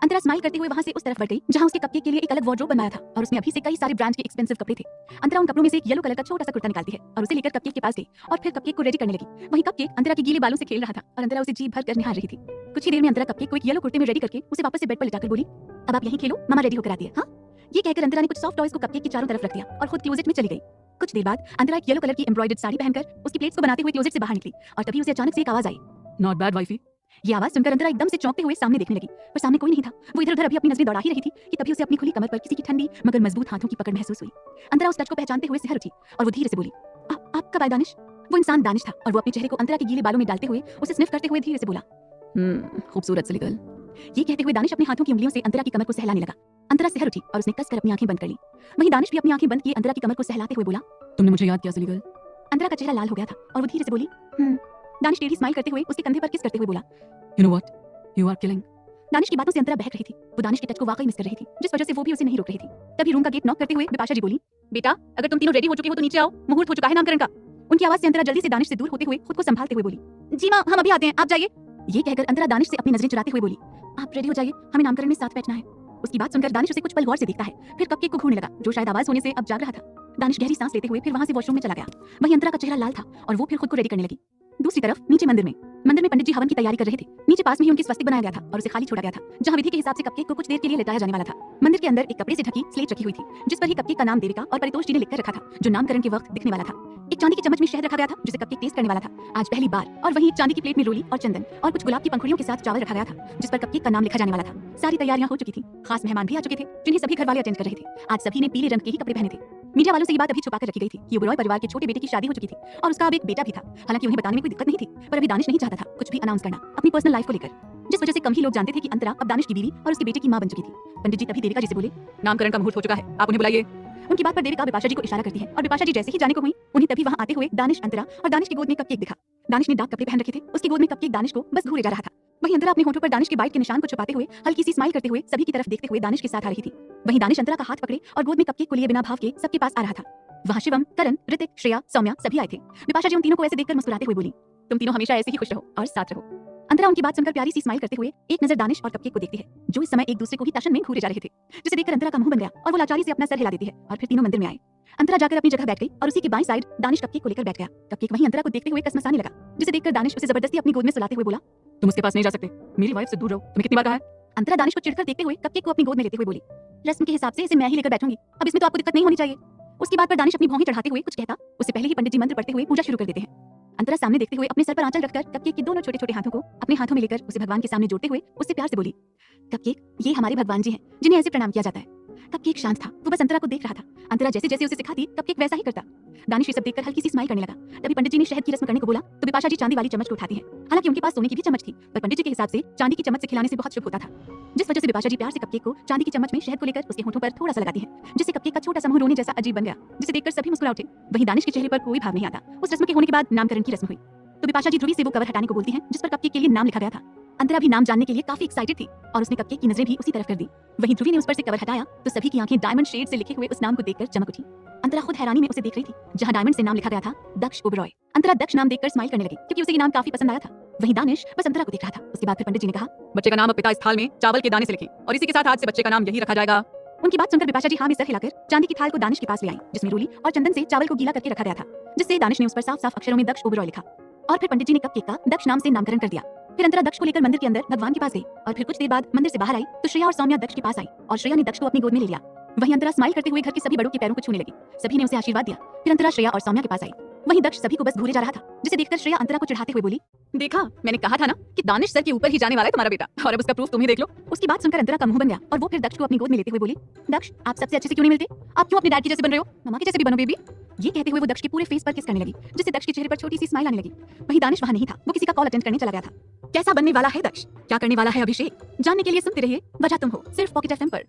अंतरा स्माइल करते हुए वहां से उस तरफ बढ़ गई जहां उसके कपकेक के लिए एक अलग वार्डरोब बनवाया था और उसमें अभी से कई सारे ब्रांड के एक्सपेंसिव कपड़े थे। अंतरा उन कपड़ों में से एक येलो कलर का छोटा सा कुर्ता निकालती है और उसे लेकर कपकेक के पास गई और फिर कपकेक को रेडी करने लगी। वहीं कपकेक अंतरा के गीले बालों से खेल रहा था और अंतरा उसे जी भर कर निहार रही थी। कुछ ही देर में अंतरा कपकेक को एक येलो कुर्ते में रेडी करके उसे वापस से बेड पर लिटाकर बोली, अब आप यहीं खेलो, मम्मा रेडी होकर आती है। हाँ, ये कहकर अंतरा ने कुछ सॉफ्ट टॉयज को कपकेक के चारों तरफ रख दिया और खुद क्लोजेट में चली गई। कुछ देर बाद अंतरा एक येलो कलर की एम्ब्रॉयडर्ड साड़ी पहनकर उसकी प्लेट्स को बनाते हुए क्लोजेट से बाहर निकली और तभी उसे अचानक से एक आवाज आई, नॉट बैड वाइफी। ये आवाज सुनकर अंतरा एकदम से चौंकते हुए सामने देखने लगी, पर सामने कोई नहीं था। वो इधर उधर अभी अपनी नजरें दौड़ा ही रही थी कि तभी उसे अपनी खुली कमर पर किसी की ठंडी मगर मजबूत हाथों की पकड़ महसूस हुई। अंतरा उस टच को पहचानते हुए सिहर उठी और वो धीरे से बोली, आप कब आए दानिश? वो इंसान दानिश था और वो अपने चेहरे को अंतरा के गीले बालों में डालते हुए उसे स्निफ करते हुए धीरे से बोला, खूबसूरत सी गर्ल। ये कहते हुए दानिश अपने हाथों की उंगलियों से अंतरा की कमर को सहलाने लगा। अंतरा सिहर उठी और उसने कसकर अपनी आंखें बंद कर ली। वहीं दानिश भी अपनी आंखें बंद किए अंतरा की कमर को सहलाते हुए बोला, तुमने मुझे याद किया सिली गर्ल। अंतरा का चेहरा लाल हो गया था और वो धीरे से बोली, दानिश टेढ़ी स्माइल करते हुए उसके कंधे पर किस करते हुए बोला, you know what, you are killing. Danish की बातों से अंतरा बहक रही थी। वो दानिश के टच को वाकई मिस कर रही थी, जिस वजह से वो भी उसे नहीं रोक रही थी। तभी रूम का गेट नॉक करते हुए बिपाशा जी बोली, बेटा अगर तुम तीनों रेडी हो चुके हो तो नीचे आओ, मुहूर्त हो चुका है नामकरण का। उनकी आवाज से अंतरा जल्दी से दानिश से दूर होते हुए खुद को संभालते हुए बोली, जी माँ हम अभी आते हैं, आप जाइए। ये कहकर अंतरा दानिश से अपनी नजरें चुराते हुए बोली, आप रेडी हो जाइए, हमें नामकरण में साथ बैठना है। उसकी बात सुनकर दानिश उसे कुछ पल गौर से देखता है, फिर कपकेक को घूरने लगा जो शायद आवाज होने से अब जाग रहा था। दानिश गहरी सांस लेते हुए फिर वहां से वॉशरूम में चला गया। वहीं अंतरा का चेहरा लाल था और वो फिर खुद को रेडी करने लगी। दूसरी तरफ नीचे मंदिर में मंदिर में पंडित जी हवन की तैयारी कर रहे थे। नीचे पास में ही उनकी स्वस्तिक बनाया गया था और उसे खाली छोड़ा गया था, जहां विधि के हिसाब से कपकेक को कुछ देर के लिए लटाया जाने वाला था। मंदिर के अंदर एक कपड़े से ढकी स्लेट रखी हुई थी, जिस पर ही कपकेक का नाम देविका और परितोष जी ने लिखकर रखा था, जो नामकरण के वक्त दिखने वाला था। एक चांदी की चम्मच में शहद रखा गया था, जिसे कपकेक टेस्ट करने वाला था आज पहली बार, और वहीं एक चांदी की प्लेट में रोली और चंदन और कुछ गुलाब की पंखुड़ियों के साथ चावल रखा गया था, जिस पर कपकेक का नाम लिखा जाने वाला था। सारी तैयारियां हो चुकी थी, खास मेहमान भी आ चुके थे, जिन्हें सभी घर वाले अटेंड कर रहे थे। आज सभी ने पीले रंग के ही कपड़े पहने थे। मीडिया वालों से ये बात अभी छुपा कर रखी गई थी कि ओबेरॉय परिवार के छोटे बेटे की शादी हो चुकी थी और उसका अब एक बेटा भी था। हालांकि उन्हें बताने में कोई दिक्कत नहीं थी, पर अभी दानिश नहीं चाहता था कुछ भी अनाउंस करना अपनी पर्सनल लाइफ को लेकर, जिस वजह से कम ही लोग जानते थे कि अंतरा अब दानिश की बीवी और उसके बेटे की मां बन चुकी थी। पंडित जी तभी देविका जी से बोले, नामकरण का मुहूर्त हो चुका है, आप उन्हें बुलाइए। उनकी बात पर देविका बिपाशा जी को इशारा करती है और बिपाशा जी जैसे ही जाने को हुई, उन्हें तभी वहां आते हुए दानिश, अंतरा और दानिश की गोद में कपकेक दिखा। दानिश ने डार्क कपड़े पहन रखे थे, उसकी गोद में कपकेक दानिश को बस घूरे जा रहा था। वहीं अंतरा अपने होठों पर दानिश के बाइट के निशान को छुपाते हुए हल्की सी स्माइल करते हुए सभी की तरफ देखते हुए दानिश के साथ आ रही थी। वहीं दानिश अंतरा का हाथ पकड़े और गोद में कपकेक को लिए बिना भाव के सबके पास आ रहा था। वहां शिवम, करण, ऋतिक, श्रेया, सौम्या सभी आए थे। बिपाशा जी उन तीनों को ऐसे देखकर मुस्कुराते हुए बोली, तुम तीनों हमेशा ऐसे ही खुश रहो और साथ रहो। अंतरा उनकी बात सुनकर प्यारी सी स्माइल करते हुए एक नजर दानिश और कपकेक को देखती है, जो इस समय एक दूसरे को ही टशन में घूरे जा रहे थे, जिसे देखकर अंतरा का मुंह बन गया और वो लाचारी से अपना सर हिला देती है और फिर तीनों मंदिर में आए। अंतरा जाकर अपनी जगह बैठ गई और उसी के बाईं साइड दानिश कपकेक को लेकर बैठ गया। कपकेक वहीं अंतरा को देखते हुए कसमसाने लगा, जिसे देखकर दानिश उसे जबरदस्ती अपनी गोद में सुलाते हुए बोला, तुम उसके पास नहीं जा सकते, मेरी वाइफ से दूर रहो। तुम्हें कितनी बार कहा है? अंतरा दानिश को चिढ़कर देखते हुए कपकेक को अपनी गोद में लेते हुए बोली, रस्म के हिसाब से इसे मैं ही लेकर बैठूंगी, अब इसमें तो आपको दिक्कत नहीं होनी चाहिए। उसकी बात पर दानिश अपनी भौहें चढ़ाते हुए कुछ कहता, उससे पहले ही पंडित जी मंत्र पढ़ते हुए पूजा शुरू कर देते हैं। अंतरा सामने देखते हुए अपने सर पर आंचल रखकर कपकेक के दोनों छोटे छोटे हाथों को अपने हाथों में लेकर उसे भगवान के सामने जोड़ते हुए उससे प्यार से बोली, कपकेक, ये हमारे भगवान जी हैं जिन्हें ऐसे प्रणाम किया जाता है। कपकेक शांत था, वो बस अंतरा को देख रहा था। अंतरा जैसे जैसे उसे सिखाती कपकेक वैसा ही करता। दानिश ये सब देखकर हल्की सी स्माइल करने लगा। तभी पंडित जी ने शहद की रस्म करने को बोला तो बिपाशा जी चांदी वाली चम्मच को उठाती है। हालांकि उनके पास सोने की भी चम्मच थी, पर पंडित जी के हिसाब से चांदी की चम्मच से खिलाने से बहुत शुभ होता था, जिस वजह से बिपाशा जी प्यार से कपकेक को चांदी की चम्मच में शहद को लेकर उसके होठों पर थोड़ा सा लगाती है, जिससे कपकेक का छोटा सा मुंह रोने जैसा अजीब बन गया, जिसे देखकर सभी मुस्कुरा उठे। वहीं दानिश के चेहरे पर कोई भाव नहीं आता। उस रस्म के होने के बाद नामकरण की रस्म हुई तो बिपाशा जी ध्रुवी से वो कवर हटाने को बोलती हैं जिस पर कपकेक के लिए नाम लिखा गया था। अंतरा भी नाम जानने के लिए काफी एक्साइटेड थी और उसने कपकेक की नजरें भी उसी तरफ कर दी। वहीं ध्रुवी ने उस पर से कवर हटाया तो सभी की आंखें डायमंड शेड से लिखे हुए उस नाम को देखकर चमक उठी। अंतरा खुद हैरानी में उसे देख रही थी, जहां डायमंड से नाम लिखा गया था दक्ष ओबेरॉय। अंतरा दक्ष नाम देखकर स्माइल करने लगी क्योंकि उसे ये नाम काफी पसंद आया था। वहीं दानिश बस अंतरा को देख रहा था। उसके बाद फिर पंडित जी ने कहा, बच्चे का नाम अब पिता इस थाल में चावल के दाने से लिखें और इसी के साथ आज से बच्चे का नाम यही रखा जाएगा। उनकी बात सुनकर बिपाशा जी हाँ में सर हिलाकर चांदी की थाल को दानिश के पास ले आई, जिसमें रोली और चंदन से चावल को गीला करके रखा गया था, जिससे दानिश ने उस पर साफ साफ अक्षरों में दक्ष ओबेरॉय लिखा। और फिर पंडित जी ने कपकेक का दक्ष नाम से नामकरण कर दिया। फिर अंतरा दक्ष को लेकर मंदिर के अंदर भगवान के पास गई और फिर कुछ देर बाद मंदिर से बाहर आई तो श्रेया और सौम्या दक्ष के पास आई और श्रेया ने दक्ष को अपनी गोद में ले लिया। वहीं अंतरा स्माइल करते हुए घर के सभी बड़ों के पैरों को छूने लगी। सभी ने उसे आशीर्वाद दिया। फिर अंतरा श्रेया और सौम्या के पास आई। वहीं दक्ष सभी को बस घूरे जा रहा था, जिसे देखकर श्रेया अंतरा को चिढ़ाते हुए बोली, देखा, मैंने कहा था ना कि दानिश सर के ऊपर ही जाने वाला है तुम्हारा बेटा, और अब उसका प्रूफ तुम ही देख लो। उसकी बात सुनकर अंतरा का मुंह बन गया और वो फिर दक्ष को अपनी गोद में लेते हुए बोली, दक्ष, आप सबसे अच्छे से क्यों नहीं मिलते? आप क्यों अपने डैड के जैसे बन रहे हो? मम्मा के जैसे भी बनो बेबी। ये कहते हुए वो दक्ष के पूरे फेस पर किस करने लगी, जिससे दक्ष के चेहरे पर छोटी सी स्माइल आने लगी। वहीं दानिश वहां नहीं था, वो किसी का कॉल अटेंड करने चला गया था। कैसा बनने वाला है दक्ष, क्या करने वाला है अभिषेक, जानने के लिए सुनते रहिए वजह तुम हो, सिर्फ पॉकेट एफएम पर।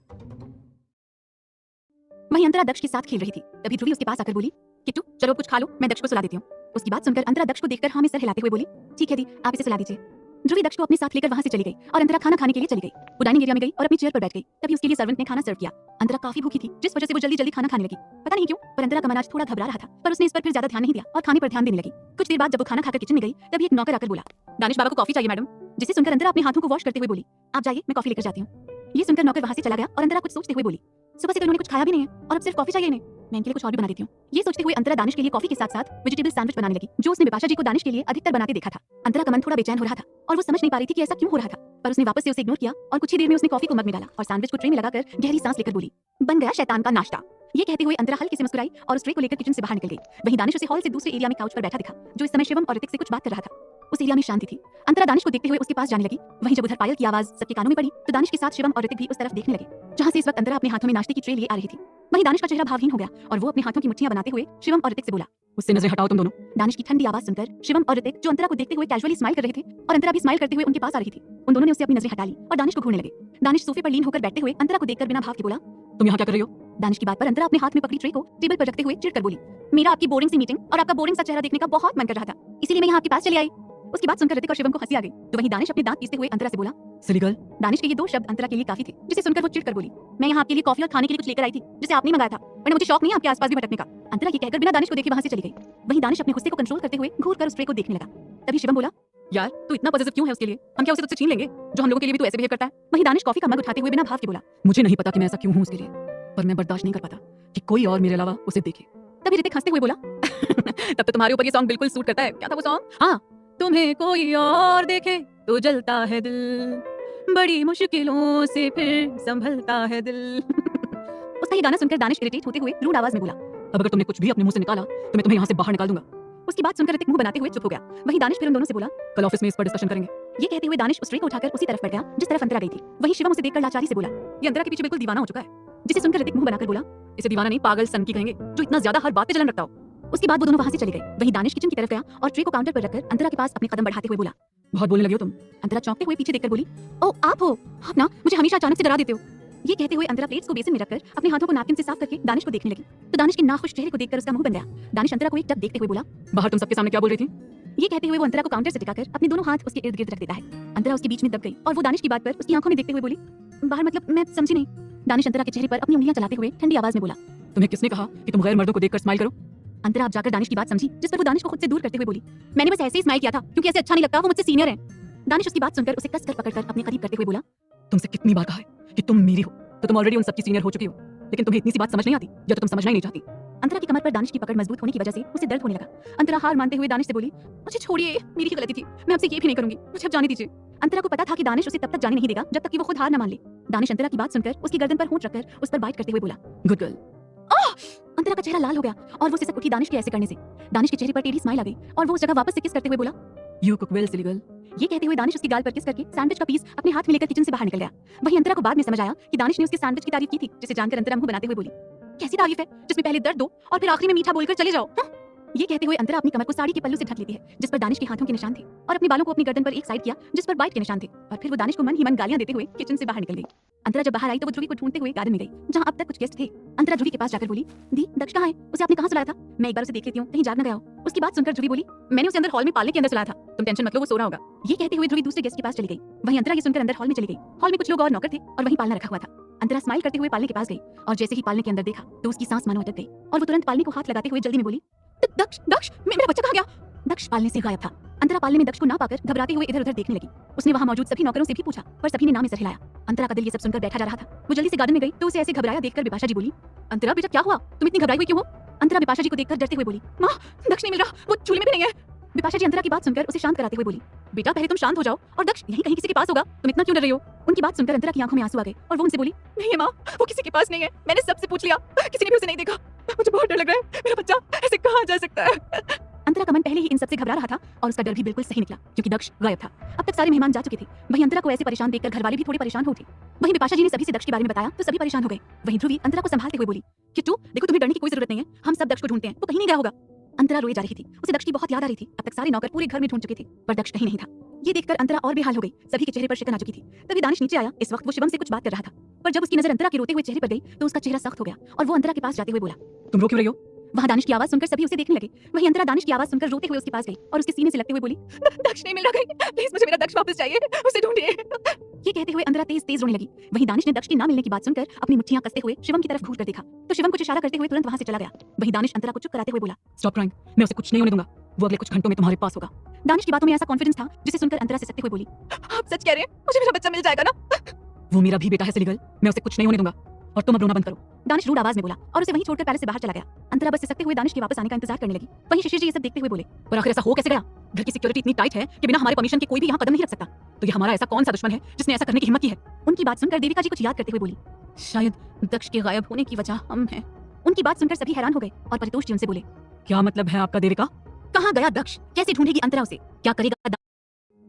वहीं अंतरा दक्ष के साथ खेल रही थी, तभी ध्रुवी उसके पास आकर बोली, किट्टू चलो कुछ खा लो, मैं दक्ष को सुला देती हूँ। उसकी बात सुनकर अंतरा दक्ष को देखकर हाँ में सर हिलाते हुए बोली, ठीक है दी, आप इसे सुला दीजिए। ध्रुवी दक्ष को अपने साथ लेकर वहां से चली गई और अंतरा खाना खाने के लिए चली गई। वो डाइनिंग एरिया में गई और अपनी चेयर पर बैठ गई। तभी उसके लिए सर्वेंट ने खाना सर्व किया। अंतरा काफी भूखी थी, जिस वजह से वो जल्दी जल्दी खाना खाने लगी। पता नहीं क्यों, पर अंतरा का मन आज थोड़ा घबरा रहा था, पर उसने इस पर फिर ज्यादा ध्यान नहीं दिया और खाने पर ध्यान देने लगी। कुछ देर बाद जब वो खाना खाकर किचन में गई तभी एक नौकर आकर बोला, दानिश बाबा को कॉफी चाहिए मैडम। जिसे सुनकर अंतरा अपने हाथों को वॉश करते हुए बोली, आप जाइए, मैं कॉफी लेकर जाती हूँ। ये सुनकर नौकर वहां से चला गया और अंतरा कुछ सोचते हुए बोली, सुबह से तो इन्होंने कुछ खाया भी नहीं है और अब सिर्फ कॉफी चाहिए इन्हें, मैं इनके लिए कुछ और भी बना देती हूँ। ये सोचते हुए अंतरा दानिश के लिए कॉफी के साथ साथ वेजिटेबल सैंडविच बनाने लगी, जो उसने बिपाशा जी को दानिश के लिए अधिकतर बनाते देखा था। अंतरा का मन थोड़ा बेचैन हो रहा था और वो समझ नहीं पा रही थी कि ऐसा क्यों हो रहा था, पर उसने वापस से उसे इग्नोर किया और कुछ ही देर में उसने कॉफी को मग में डाला और सैंडविच को ट्रे में लगाकर गहरी सांस लेकर बोली, बन गया शैतान का नाश्ता। ये कहते हुए अंतरा हल्के से मुस्कुराई और उस ट्रे को लेकर किचन से बाहर निकल गई। वहीं दानिश उसे हॉल से दूसरे एरिया में काउच पर बैठा दिखा, जो इस समय शिवम और ऋतिक से कुछ बात कर रहा था। उस एरिया में शांति थी। अंतरा दानिश को देखते हुए उसके पास जाने लगी। वहीं जब उधर पायल की आवाज सबके कानों में पड़ी तो दानिश के साथ शिवम और ऋतिक भी उस तरफ देखने लगे, जहां से इस वक्त अंतरा अपने हाथों में नाश्ते की ट्रे लिए आ रही थी। वहीं दानिश का चेहरा भावहीन हो गया और वो अपने हाथों की मुट्ठियां बनाते हुए शिवम और ऋतिक से बोला, उससे नजरें हटाओ तुम दोनों। दानिश की ठंडी आवाज सुनकर शिवम और ऋतिक, जो अंतरा को देखते हुए कैजुअली स्माइल कर रहे थे और अंतरा भी स्माइल करते हुए उनके पास आ रही थी, उन दोनों ने उससे अपनी नजरें हटा ली और दानिश को घूरने लगे। दानिश सोफे पर लीन होकर बैठते हुए अंतरा को देखकर बिना भाव के बोला, तुम यहाँ क्या कर रही हो? दानिश की बात पर अंतरा अपने हाथ में पकड़ी ट्रे को टेबल पर रखते हुए चिढ़कर बोली, मेरा आपकी बोरिंग सी मीटिंग और आपका बोरिंग सा चेहरा देखने का बहुत मन कर रहा था, इसीलिए मैं यहाँ आपके पास चली आई। उसकी बात सुनकर ऋतिक और शिवम को हंसी आ गई, तो वहीं दानिश अपने दांत पीसते हुए अंतरा से बोला, सिली गर्ल। दानिश के ये दो शब्द अंतरा के लिए काफी थे, जिसे सुनकर वो चिढ़कर बोली, मैं यहाँ आपके लिए कॉफी और खाने के लिए कुछ लेकर आई थी, जिसे आपने मंगाया था, वरना मुझे शौक नहीं है आपके आसपास भी भटकने का। अंतरा ये कहकर बिना दानिश को देखे वहां से चली गई। वहीं दानिश अपने गुस्से को कंट्रोल करते हुए घूरकर उस ट्रे को देखने लगा। तभी शिवम बोला, यार तू इतना पॉजिटिव क्यों है उसके लिए? हम क्या उसे तुझसे छीन लेंगे? जो हम लोगों के लिए भी तू ऐसे बिहेव करता है। वहीं दानिश कॉफी का मग उठाते हुए बिना भाव के बोला, मुझे नहीं पता कि मैं ऐसा क्यों हूँ उसके लिए, पर मैं बर्दाश्त नहीं कर पाता कि कोई और मेरे अलावा उसे देखे। तभी ऋतिक हंसते हुए बोला, तब तो तुम्हारे ऊपर ये सॉन्ग बिल्कुल सूट करता है। क्या था वो सॉन्ग? हाँ, तुम्हें कोई और देखे तो जलता है दिल, बड़ी मुश्किलों से फिर संभलता है दिल। उसका ये गाना सुनकर दानिश इरिटेट होते हुए रूड आवाज में बोला, अब अगर तुमने कुछ भी अपने मुंह से निकाला तो मैं तुम्हें यहाँ से बाहर निकाल दूंगा। उसकी बात सुनकर ऋतिक मुंह बनाते हुए चुप हो गया। वहीं दानिश फिर उन दोनों से बोला, कल ऑफिस में इस पर डिस्कशन करेंगे। ये कहते हुए दानिश उस ट्रे को उठाकर उसी तरफ बढ़ गया जिस तरफ अंतरा गई थी। वहीं शिवम उसे देखकर लाचारी से बोला, ये अंतरा के पीछे बिल्कुल दीवाना हो चुका है। जिसे सुनकर ऋतिक मुंह बनाकर बोला, इसे दीवाना नहीं पागल सन की कहेंगे, जो इतना ज्यादा हर बात पे जलन रखता हो। उसके बाद वो दोनों वहां से चले गए। वहीं दानिश किचन की तरफ गया और ट्रे को काउंटर पर रखकर अंतरा के पास अपने कदम बढ़ाते हुए बोला, बहुत बोलने लगे हो तुम। अंतरा चौंकते हुए पीछे देखकर बोली, ओ आप हो? आप ना मुझे हमेशा अचानक से डरा देते हो। ये कहते हुए अंतरा प्लेट्स को बेसिन में रखकर अपने हाथों को नैपकिन से साफ करके दानिश को देखने लगी तो दानिश के नाखुश चेहरे को देखकर उसका मुंह बन गया। दानिश अंतरा को एक टक देखते हुए बोला, बाहर तुम सबके सामने क्या बोल रही थी? ये कहते हुए वो अंतरा को काउंटर से टिकाकर अपने दोनों हाथ उसके इर्द गिर्द रख देता है। अंतरा उसके बीच में दब गई और वो दानिश की बात पर उसकी आंखों में देखते हुए बोली, बाहर मतलब मैं समझी नहीं। दानिश अंतरा के चेहरे पर अपनी उंगलियां चलाते हुए ठंडी आवाज में बोला, तुम्हें किसने कहा कि तुम गैर मर्दों को देखकर स्माइल करो? अंतरा आप जाकर दानिश की बात समझी, जिस पर वो दानिश को खुद से दूर करते हुए बोली, मैंने बस ऐसे ही स्माइल किया था क्योंकि ऐसे अच्छा नहीं लगता, वो मुझसे सीनियर है। दानिश उसकी बात सुनकर उसे कसकर पकड़कर अपने करीब करते हुए बोला, तुमसे कितनी बार कहा है कि तुम मेरी हो, तो तुम ऑलरेडी उन सबकी सीनियर हो चुकी हो, लेकिन तुम्हें इतनी सी बात समझ नहीं आती या तो तुम समझना ही नहीं चाहती। अंतरा की कमर पर दानिश की पकड़ मजबूत होने की वजह से उसे दर्द होने लगा। अंतरा हार मानते हुए दानिश से बोली, मुझे छोड़िए, मेरी ही गलती थी, मैं आपसे ये भी नहीं करूंगी, मुझे अब जाने दीजिए। अंतरा को पता था कि दानिश उसे तब तक जाने नहीं देगा जब तक कि वो खुद हार न मान ले। दानिश अंतरा की बात सुनकर उसकी गर्दन पर होंठ रखकर उस पर बाइट करते हुए बोला, गुड गर्ल। अंतरा का चेहरा लाल हो गया और वो सिसक उठी दानिश के ऐसे करने से। दानिश के चेहरे पर टेढ़ी स्माइल आ गई और वो उस जगह वापस से किस करते हुए बोला, you cook well silly girl. ये कहते हुए दानिश उसकी गाल पर किस करके सैंडविच का पीस अपने हाथ में लेकर किचन से बाहर निकल गया। वहीं अंतरा को बाद में समझ आया कि दानिश ने उसके सैंडविच की तारीफ की थी, जिसे जानकर अंतरा मुंह बनाते हुए बोली, कैसी तारीफ है जिसमें पहले दर्द दो और फिर आखिरी में मीठा बोलकर चले जाओ। ये कहते हुए अंतरा अपनी कमर को साड़ी के पल्लू से ढक लेती है जिस पर दानिश के हाथों के निशान थे और अपने बालों को अपनी गर्दन पर एक साइड किया जिस पर बाइट के निशान थे और फिर वो दानिश को मन ही मन गालियां देते हुए किचन से बाहर निकल गई। अंतरा जब बाहर आई तो वो ध्रुवी को ढूंढते हुए गार्डन में गई जहां अब तक कुछ गेस्ट थे। अंतरा ध्रुवी के पास जाकर बोली, दी दक्ष कहाँ है? उसे आपने कहाँ सुलाया था? मैं एक बार उसे देख लेती हूँ, कहीं जाग न गया हो। उसकी बात सुनकर ध्रुवी बोली, मैंने उसे अंदर हॉल में पालने के अंदर सुलाया था, तुम टेंशन मत लो, वो सो रहा होगा। ये कहते हुए ध्रुवी दूसरे गेस्ट के पास चली गई। वहीं अंतरा ये सुनकर अंदर हॉल में चली गई। हॉल में कुछ लोग और नौकर थे और वहीं पालना रखा हुआ था। अंतरा स्माइल करते हुए पालने के पास गई और जैसे ही पालने के अंदर देखा तो उसकी सांस मानो अटक गई और वो तुरंत पालने को हाथ लगाते हुए जल्दी में बोली, दक्ष दक्ष मेरा बच्चा कहाँ गया? दक्ष पालने से गायब था। अंतरा पालने में दक्ष को ना पाकर घबराते हुए इधर-उधर देखने लगी। उसने वहां मौजूद सभी नौकरों से भी पूछा पर सभी ने ना में सर हिलाया। अंतरा का दिल ये सब सुनकर बैठा जा रहा था। वो जल्दी से गार्डन में गई तो उसे ऐसे घबराया देखकर बिपाशा जी बोली, अंतरा बेटा क्या हुआ, तुम इतनी घबराई हुई क्यों हो? अंतरा बिपाशा जी को देखकर डरते हुए बोली, माँ दक्ष नहीं मिल रहा, वो चूल्हे में भी नहीं है। बिपाशा जी अंतरा की बात सुनकर उसे शांत कराते हुए बोली, बेटा पहले तुम शांत हो जाओ और दक्ष यहीं कहीं किसी के पास होगा, तुम इतना क्यों डर रही हो? उनकी बात सुनकर अंतरा की आंखों में आंसू आ गए और वो उनसे बोली, नहीं माँ वो किसी के पास नहीं है, मैंने सबसे पूछ लिया, किसी ने भी उसे नहीं देखा, मुझे बहुत डर लग रहा है, मेरा बच्चा ऐसे कहाँ जा सकता है? अंतरा का मन पहले ही इन सबसे घबरा रहा था और उसका डर भी बिल्कुल सही निकला क्योंकि दक्ष गायब था। अब तक सारे मेहमान जा चुके थे। वहीं अंतरा को ऐसे परेशान देखकर घरवाले भी थोड़े परेशान हो उठे। वहीं बिपाशा जी ने सभी से दक्ष के बारे में बताया तो सभी परेशान हो गए। वहीं ध्रुवी अंतरा को संभालते हुए बोली, किट्टू देखो तुम्हें डरने की कोई जरूरत नहीं है, हम सब दक्ष को ढूंढते हैं, वो कहीं नहीं गया होगा। अंतरा रोई जा रही थी, उसे दक्ष की बहुत याद आ रही थी। अब तक सारे नौकर पूरे घर में ढूंढ चुके थे पर दक्ष कहीं नहीं था। ये देखकर अंतरा और बेहाल हो गई। सभी के चेहरे पर शिकन आ चुकी थी। तभी दानिश नीचे आया। इस वक्त वो शिवम से कुछ बात कर रहा था पर जब उसकी नजर अंतरा के रोते हुए चेहरे पर गई तो उसका चेहरा सख्त हो गया और वो अंतरा के पास जाते हुए बोला, तुम रो क्यों रही हो? वहां दानिश की आवाज सुनकर सभी उसे देखने लगे। वहीं अंतरा दानिश की आवाज सुनकर रोते हुए उसके पास गई और उसके सीने से लगते हुए बोली, दक्ष नहीं मिल रहा कहीं, प्लीज मुझे मेरा दक्ष वापस चाहिए, उसे ढूंढिए। ये कहते हुए अंतरा तेज तेज रोने लगी। वहीं दानिश ने दक्ष के ना मिलने की बात सुनकर अपनी मुट्ठियां कसते हुए शिवम की तरफ घूर कर देखा तो शिवम कुछ इशारा करते हुए तुरंत वहां से चला गया। वहीं दानिश अंतरा को चुप कराते हुए बोला, स्टॉप क्राइंग, मैं उसे कुछ नहीं होने दूंगा, वो अगले कुछ घंटों में तुम्हारे पास होगा। दानिश की बातों में ऐसा कॉन्फिडेंस था जिसे सुनकर अंतरा से सकते हुए बोली, आप सच कह रहे हैं, मुझे मेरा बच्चा मिल जाएगा ना? वो मेरा भी बेटा है सिली गर्ल, मैं उसे कुछ नहीं होने दूंगा और तुम अब रोना बंद करो। दानिश रूड आवाज में बोला और उसे वहीं छोड़कर पैलेस से बाहर चला गया। अंतरा बस सिसकते हुए दानिश के वापस आने का इंतजार करने लगी। वहीं शिशिर जी ये सब देखते हुए बोले, पर आखिर ऐसा हो कैसे गया? घर की सिक्योरिटी इतनी टाइट है कि बिना हमारे परमिशन के कोई भी यहाँ कदम नहीं रख सकता, तो ये हमारा ऐसा कौन सा दुश्मन है जिसने ऐसा करने की हिम्मत की है? उनकी बात सुनकर देविका जी कुछ याद करते हुए बोली, शायद दक्ष के गायब होने की वजह हम हैं। उनकी बात सुनकर सभी हैरान हो गए और परितोष जी उनसे बोले, क्या मतलब है आपका देविका? कहाँ गया दक्ष? कैसे ढूंढेगी अंतरा उसे? क्या करेगा?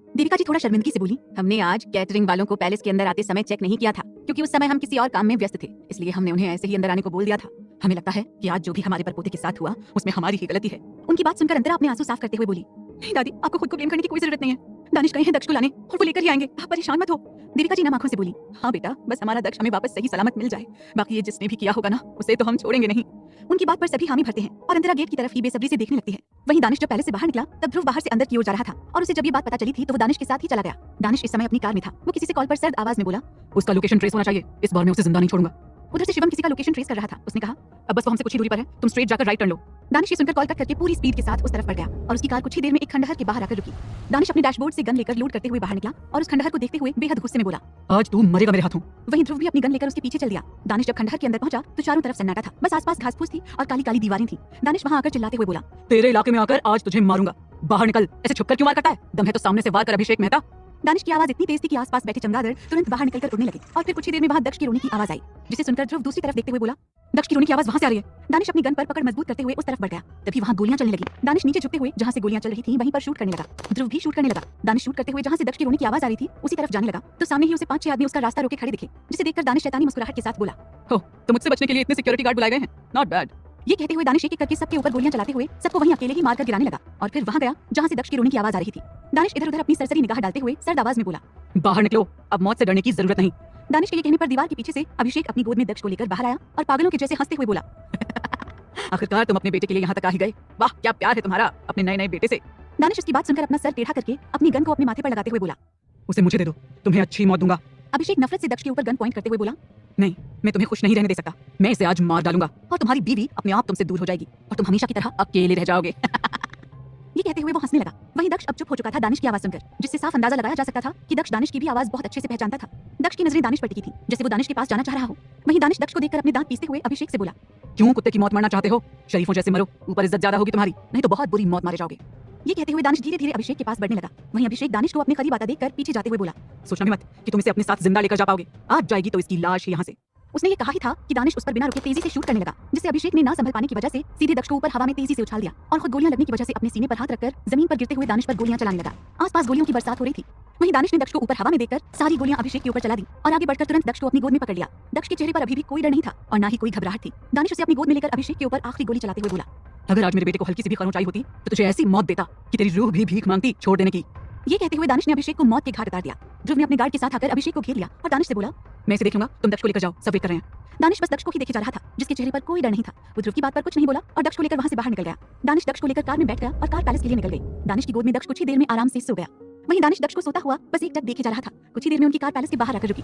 देविका जी थोड़ा शर्मिंदगी से बोली, हमने आज कैटरिंग वालों को पैलेस के अंदर आते समय चेक नहीं किया था क्योंकि उस समय हम किसी और काम में व्यस्त थे, इसलिए हमने उन्हें ऐसे ही अंदर आने को बोल दिया था। हमें लगता है कि आज जो भी हमारे परपोते के साथ हुआ उसमें हमारी ही गलती है। उनकी बात सुनकर अंतरा अपने आंसू साफ करते हुए बोली, नहीं दादी, आपको खुद को ब्लेम करने की कोई जरूरत नहीं है। दानिश कहीं है दक्ष को लाने और वो लेकर ही आएंगे, आप परेशान मत हो। देविका जी नम आंखों से बोली, हाँ बेटा, बस हमारा दक्ष हमें वापस सही सलामत मिल जाए, बाकी ये जिसने भी किया होगा ना उसे तो हम छोड़ेंगे नहीं। उनकी बात पर सभी हामी भरते हैं और अंतरा गेट की तरफ ही बेसब्री से देखने लगती है। वहीं दानिश जब पैलेस से बाहर निकला तब ध्रुव बाहर से अंदर की ओर जा रहा था और उसे जब ये बात पता चली थी तो वो दानिश के साथ ही चला गया। दानिश इस समय अपनी कार में था। वो किसी से कॉल पर सर्द आवाज में बोला, उसका लोकेशन ट्रेस होना चाहिए, इस बार मैं उसे जिंदा नहीं छोड़ूंगा। उधर से शिवम किसी का लोकेशन ट्रेस कर रहा था। उसने कहा, अब बस वो हमसे कुछ ही दूरी पर है, तुम स्ट्रेट जाकर राइट टर्न लो। दानिश ये सुनकर कॉल कट करके पूरी स्पीड के साथ उस तरफ बढ़ गया और उसकी कार कुछ ही देर में एक खंडहर के बाहर आकर रुकी। दानिश अपने डैशबोर्ड से गन लेकर लोड करते हुए बाहर निकला और उस खंडहर को देखते हुए बेहद गुस्से में बोला, आज तू मरेगा मेरे हाथों। वहीं ध्रुव भी अपनी गन लेकर उसके पीछे चल दिया। दानिश जब खंडहर के अंदर पहुंचा तो चारों तरफ सन्नाटा था, बस आसपास घास फूस थी और काली काली दीवारें थी। दानिश वहां आकर चिल्लाते हुए बोला, तेरे इलाके में आकर आज तुझे मारूंगा। बाहर निकल, ऐसे छुपकर क्यों वार करता है? दम है तो सामने से वार कर अभिषेक मेहता। दानिश की आवाज इतनी तेज थी कि आसपास बैठे चमगादड़ तुरंत बाहर निकलकर उड़ने लगे और फिर कुछ ही देर में वहां दक्ष की रोने की आवाज आई, जिसे सुनकर ध्रुव दूसरी तरफ देखते हुए बोला, दक्ष की रोने की आवाज वहां से आ रही है। दानिश अपनी गन पर पकड़ मजबूत करते हुए उस तरफ बढ़ गया। तभी वहां गोलियां चलने लगी। दानिश नीचे झुकते हुए जहां से गोलियां चल रही थी वहीं पर शूट करने लगा। ध्रुव भी शूट करने लगा। दानिश शूट करते हुए जहां से दक्ष की रोने की आवाज आ रही थी उसी तरफ जाने लगा तो सामने ही उसे 5-6 आदमी उसका रास्ता रोके खड़े दिखे, जिसे देखकर दानिश शैतानी मुस्कुराहट के साथ बोला, हो, तो मुझसे बचने के लिए इतने सिक्योरिटी गार्ड बुलाए गए हैं? Not bad. ये कहते हुए दानिश एक एक करके सबके ऊपर गोलियां चलाते हुए सबको वहीं अकेले ही मारकर गिराने लगा और फिर वहां गया जहां से दक्ष की रोने की आवाज आ रही थी। दानिश इधर उधर अपनी सरसरी निगाह डालते हुए सर्द आवाज में बोला, बाहर निकलो, अब मौत से डरने की जरूरत नहीं। दानिश के ये कहने पर दीवार के पीछे से अभिषेक अपनी गोद में दक्ष को लेकर बाहर आया और पागलों के जैसे हंसते हुए बोला, आखिरकार तुम अपने बेटे के लिए यहाँ तक आ ही गए। वाह, क्या प्यार है तुम्हारा अपने नए नए बेटे से। दानिश उसकी बात सुनकर अपना सर टेढ़ा करके अपनी गन को अपने माथे पर लगाते हुए बोला, उसे मुझे दे दो, तुम्हें अच्छी मौत दूंगा। अभिषेक नफरत से दक्ष के ऊपर गन पॉइंट करते हुए बोला, नहीं, मैं तुम्हें खुश नहीं रहने दे सकता। मैं इसे आज मार डालूंगा और तुम्हारी बीवी अपने आप तुमसे दूर हो जाएगी और तुम हमेशा की तरह अकेले रह जाओगे। ये कहते हुए वो हंसने लगा। वहीं दक्ष अब चुप हो चुका था दानिश की आवाज सुनकर, जिससे साफ अंदाजा लगाया जा सकता था कि दक्ष दानिश की भी आवाज बहुत अच्छे से पहचानता था। दक्ष की नजरें दानिश पर टिकी थी, जैसे वो दानिश के पास जाना चाह रहा हो। वहीं दानिश दक्ष को देखकर अपने दांत पीसते हुए अभिषेक से बोला, क्यों कुत्ते की मौत मरना चाहते हो? शरीफों जैसे मरो, ऊपर इज्जत ज्यादा होगी तुम्हारी, नहीं तो बहुत बुरी मौत मारे जाओगे। ये कहते हुए दानिश धीरे धीरे अभिषेक के पास बढ़ने लगा। वहीं अभिषेक दानिश को अपने करीब आता देखकर पीछे जाते हुए बोला, सोचना भी मत कि तुम इसे अपने साथ जिंदा लेकर जा पाओगे। आज जाएगी तो इसकी लाश यहाँ से। उसने ये कहा ही था कि दानिश उस पर बिना रुके तेजी से शूट करने लगा, जिससे अभिषेक ने ना संभल पाने की वजह से सीधे दक्ष को ऊपर हवा में तेजी से उछाल दिया और खुद गोलियां लगने की वजह से अपने सीने पर हाथ रखकर जमीन पर गिरते हुए दानिश पर गोलियां चलाने लगा। आसपास गोलियों की बरसात हो रही थी। वहीं दानिश ने दक्ष को ऊपर हवा में देखकर सारी गोलियां अभिषेक के ऊपर चला दी और आगे बढ़कर तुरंत दक्ष को अपनी गोद में पकड़ लिया। दक्ष के चेहरे पर अभी भी कोई डर नहीं था और ना ही कोई घबराहट थी। दानिश उसे अपनी गोद में लेकर अभिषेक के ऊपर आखिरी गोली चलाते हुए बोला, अगर आज मेरे बेटे को हल्की सी भी खरोंच आई होती तो तुझे ऐसी मौत देता कि तेरी रूह भी भीख मांगती छोड़ देने की। ये कहते हुए दानिश ने अभिषेक को मौत के घाट उतार दिया। ध्रुव ने अपने गार्ड के साथ आकर अभिषेक को घेर लिया और दानिश से बोला, मैं इसे देख लूंगा, तुम दक्ष को लेकर जाओ, सब वेट कर रहे हैं। दानिश बस दक्ष को ही देखे जा रहा था, जिसके चेहरे पर कोई डर नहीं था। वो ध्रुव की बात पर कुछ नहीं बोला और दक्ष को लेकर वहां से बाहर निकल गया। दानिश दक्ष को लेकर कार में बैठ गया और कार पैलेस के लिए निकल गई। दानिश की गोद में दक्ष कुछ ही देर में आराम से सो गया। वहीं दानिश दक्ष को सोता हुआ बस एक टक देखे जा रहा था। कुछ ही देर में उनकी कार पैलेस के बाहर आकर रुकी।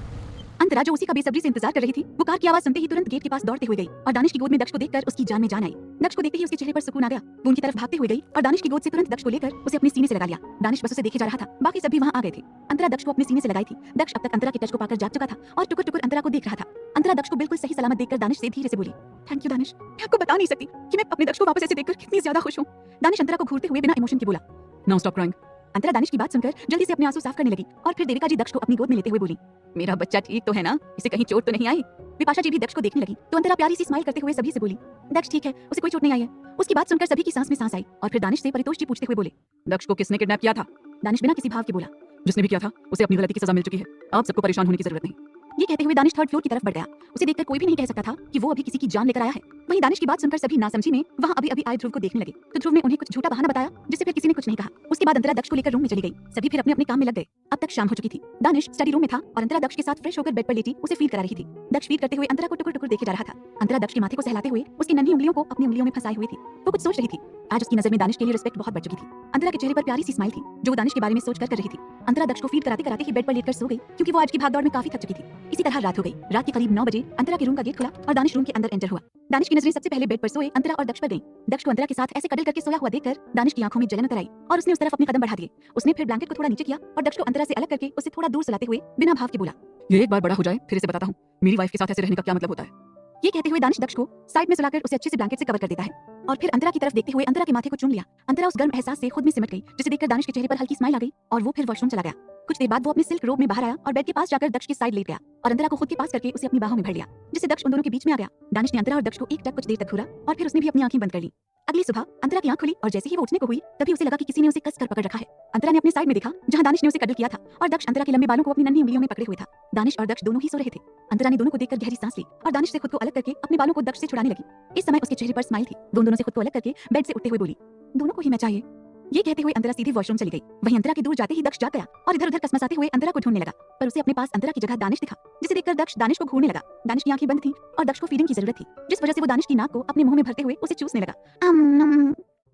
अंतरा जो उसी का बेसब्री से इंतजार कर रही थी, वो कार की आवाज सुनते ही तुरंत गेट के पास दौड़ते हुए गई और दानिश की गोद में दक्ष को देखकर उसकी जान में जान आई। दक्ष को देखते ही उसके चेहरे पर सुकून आ गया। वो उनकी तरफ भागते हुए गई और दानिश की गोद से तुरंत दक्ष को लेकर उसे अपने सीने से लगा लिया। दानिश बस उसे देखे जा रहा था, बाकी सभी वहां आ गए थे। अंतरा दक्ष को अपने सीने से लगाई थी। दक्ष अब तक अंतरा के टच को पाकर जाग चुका था और टुकुर टुकुर अंतरा को देख रहा था। अंतरा दक्ष को बिल्कुल सही सलामत देखकर दानिश से धीरे से बोली, थैंक यू दानिश, मैं आपको बता नहीं सकती कि मैं अपने दक्ष को वापस ऐसे देखकर कितनी ज्यादा खुश हूँ। दानिश अंतरा को घूरते हुए बिना इमोशन के बोला, नाउ स्टॉप क्राइंग। अंतरा दानिश की बात सुनकर जल्दी से अपने आंसू साफ करने लगी और फिर देविका जी दक्ष को अपनी गोद में लेते हुए बोली, मेरा बच्चा ठीक तो है ना? इसे कहीं चोट तो नहीं आई? विपाशा जी भी दक्ष को देखने लगी तो अंतरा प्यारी सी स्माइल करते हुए सभी से बोली, दक्ष ठीक है, उसे कोई चोट नहीं आई है। उसकी बात सुनकर सभी की सांस में सांस आई और फिर दानिश से परितोष जी पूछते हुए बोले, दक्ष को किसने किडनैप किया था? दानिश बिना किसी भाव के बोला, जिसने भी किया था उसे अपनी गलती की सजा मिल चुकी है, अब सबको परेशान होने की जरूरत नहीं। ये कहते हुए दानिश थर्ड फ्लोर की तरफ बढ़ गया। उसे देखकर कोई भी नहीं कह सकता था कि वो अभी किसी की जान लेकर आया है। वहीं दानिश की बात सुनकर सभी नासमझी में वहां अभी अभी आए ध्रुव को देखने लगे तो ध्रुव ने उन्हें कुछ झूठा बहाना बताया, जिससे फिर किसी ने कुछ नहीं कहा। उसके बाद अंतरा दक्ष को लेकर रूम में चली गई। सभी फिर अपने अपने काम में लग गए। अब तक शाम हो चुकी थी। दानिश स्टडी रूम में था और अंतरा दक्ष के साथ फ्रेश होकर बेड पर लेटी उसे फीड करा रही थी। दक्ष फीड करते हुए अंतरा को टुकुर टुकुर देखे जा रहा था। अंतरा दक्ष के माथे को सहलाते हुए उसकी नन्ही उंगलियों को अपनी उंगलियों में फंसाई हुई थी। वो कुछ सोच रही थी। आज उसकी नजर में दानिश के लिए रिस्पेक्ट बहुत बढ़ चुकी थी। अंतरा के चेहरे पर प्यारी सी स्माइल थी जो वो दानिश के बारे में सोच कर रही थी। अंतरा दक्ष को फीड कराते कराते ही बेड पर लेटकर सो गई, क्योंकि वो आज की भागदौड़ में काफी थक चुकी थी। इसी तरह रात हो गई। रात के करीब 9 बजे अंतरा के रूम का गेट खुला और दानिश रूम के अंदर एंटर हुआ। दानिश की नजरें सबसे पहले बेड पर सोए अंतरा और दक्ष पर गईं। दक्ष को अंतरा के साथ ऐसे कडल करके सोया हुआ देखकर दानिश की आंखों में जलन उतर आई और उसने उस तरफ अपने कदम बढ़ा दिए। उसने फिर ब्लैंकेट को थोड़ा नीचे किया और दक्ष को अंतरा से अलग करके उसे थोड़ा दूर सुलाते हुए बिना भाव के बोला, ये एक बार बड़ा हो जाए फिर इसे बताता हूँ मेरी वाइफ के साथ ऐसे रहने का क्या मतलब होता है। ये कहते हुए दानिश दक्ष को साइड में सुलाकर उसे अच्छे से ब्लैंकेट से कवर कर देता है और फिर अंतरा की तरफ देखते हुए अंतरा के माथे को चूम लिया। अंतरा उस गर्म एहसास से खुद में सिमट गई, जिसे देखकर दानिश के चेहरे पर हल्की स्माइल आ गई और वो फिर वॉशरूम चला गया। कुछ देर बाद वो अपने सिल्क रोब में बाहर आया और बेड के पास जाकर दक्ष की साइड लेट गया और अंतरा को खुद के पास करके उसे अपनी बाहों में भर लिया, जिससे दक्ष उन दोनों के बीच में आ गया। दानिश ने अंतरा और दक्ष को एक टक कुछ देर तक घूरा और फिर उसने भी अपनी आंखें बंद कर ली। अगली सुबह अंतरा की आंख खुली और जैसे ही वो उठने को हुई तभी उसे लगा कि किसी ने उसे कसकर पकड़ रखा है। अंतरा ने अपने साइड में देखा जहां दानिश ने उसे कदल किया था और दक्ष अंतरा के लंबे बालों को अपनी नन्ही उंगलियों में पकड़े हुए था। दानिश और दक्ष दोनों ही सो रहे थे। अंतरा ने दोनों को देखकर गहरी सांस ली और दानिश से खुद को अलग करके अपने बालों को दक्ष से छुड़ाने लगी। इस समय उसके चेहरे पर स्माइल थी। वो दोनों से खुद को अलग करके बेड से उठते हुए बोली, दोनों को ही मैं चाहिए। ये कहते हुए अंतरा सीधे वॉशरूम चली गई। वहीं अंतरा के दूर जाते ही दक्ष जाग गया और इधर उधर कसमसाते हुए अंतरा को ढूंढने लगा, पर उसे अपने पास अंतरा की जगह दानिश दिखा, जिसे देखकर दक्ष दानिश को घूरने लगा। दानिश की आंखें बंद थीं और दक्ष को फीडिंग की जरूरत थी, जिस वजह से वो दानिश की नाक को अपने मुंह में भरते हुए उसे चूसने लगा।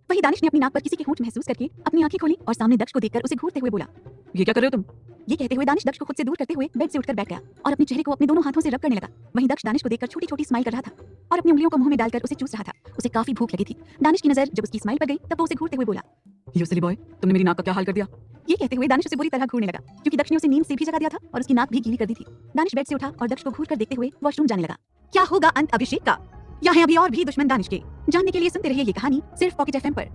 वहीं दानिश ने अपनी नाक पर किसी की होंठ महसूस करके अपनी आंखें खोली और सामने दक्ष को देखकर उसे घूरते हुए बोला, ये क्या कर रहे हो तुम? ये कहते हुए दानिश दक्ष को खुद से दूर करते हुए बेड से उठकर बैठ गया और अपने चेहरे को अपने दोनों हाथों से रब करने लगा। वहीं दक्ष दानिश को देखकर छोटी छोटी स्माइल कर रहा था और अपनी उंगलियों को मुंह में डालकर उसे चूस रहा था। उसे काफी भूख लगी थी। दानिश की नजर जब उसकी स्माइल पर गई तब वो उसे घूरते हुए बोला, यू सिली बॉय, तुमने मेरी नाक का क्या हाल कर दिया? ये कहते हुए दानिश उसे बुरी तरह घूरने लगा, क्योंकि दक्ष ने उसे नींद से भी जगा दिया था और उसकी नाक भी गीली कर दी थी। दानिश बेड से उठा और दक्ष को घूर कर देखते हुए वॉशरूम जाने लगा। क्या होगा अंत अभिषेक का? यहाँ है अभी और भी दुश्मन दानिश के। जानने के लिए सुनते रहिए ये कहानी सिर्फ पॉकेट FM पर।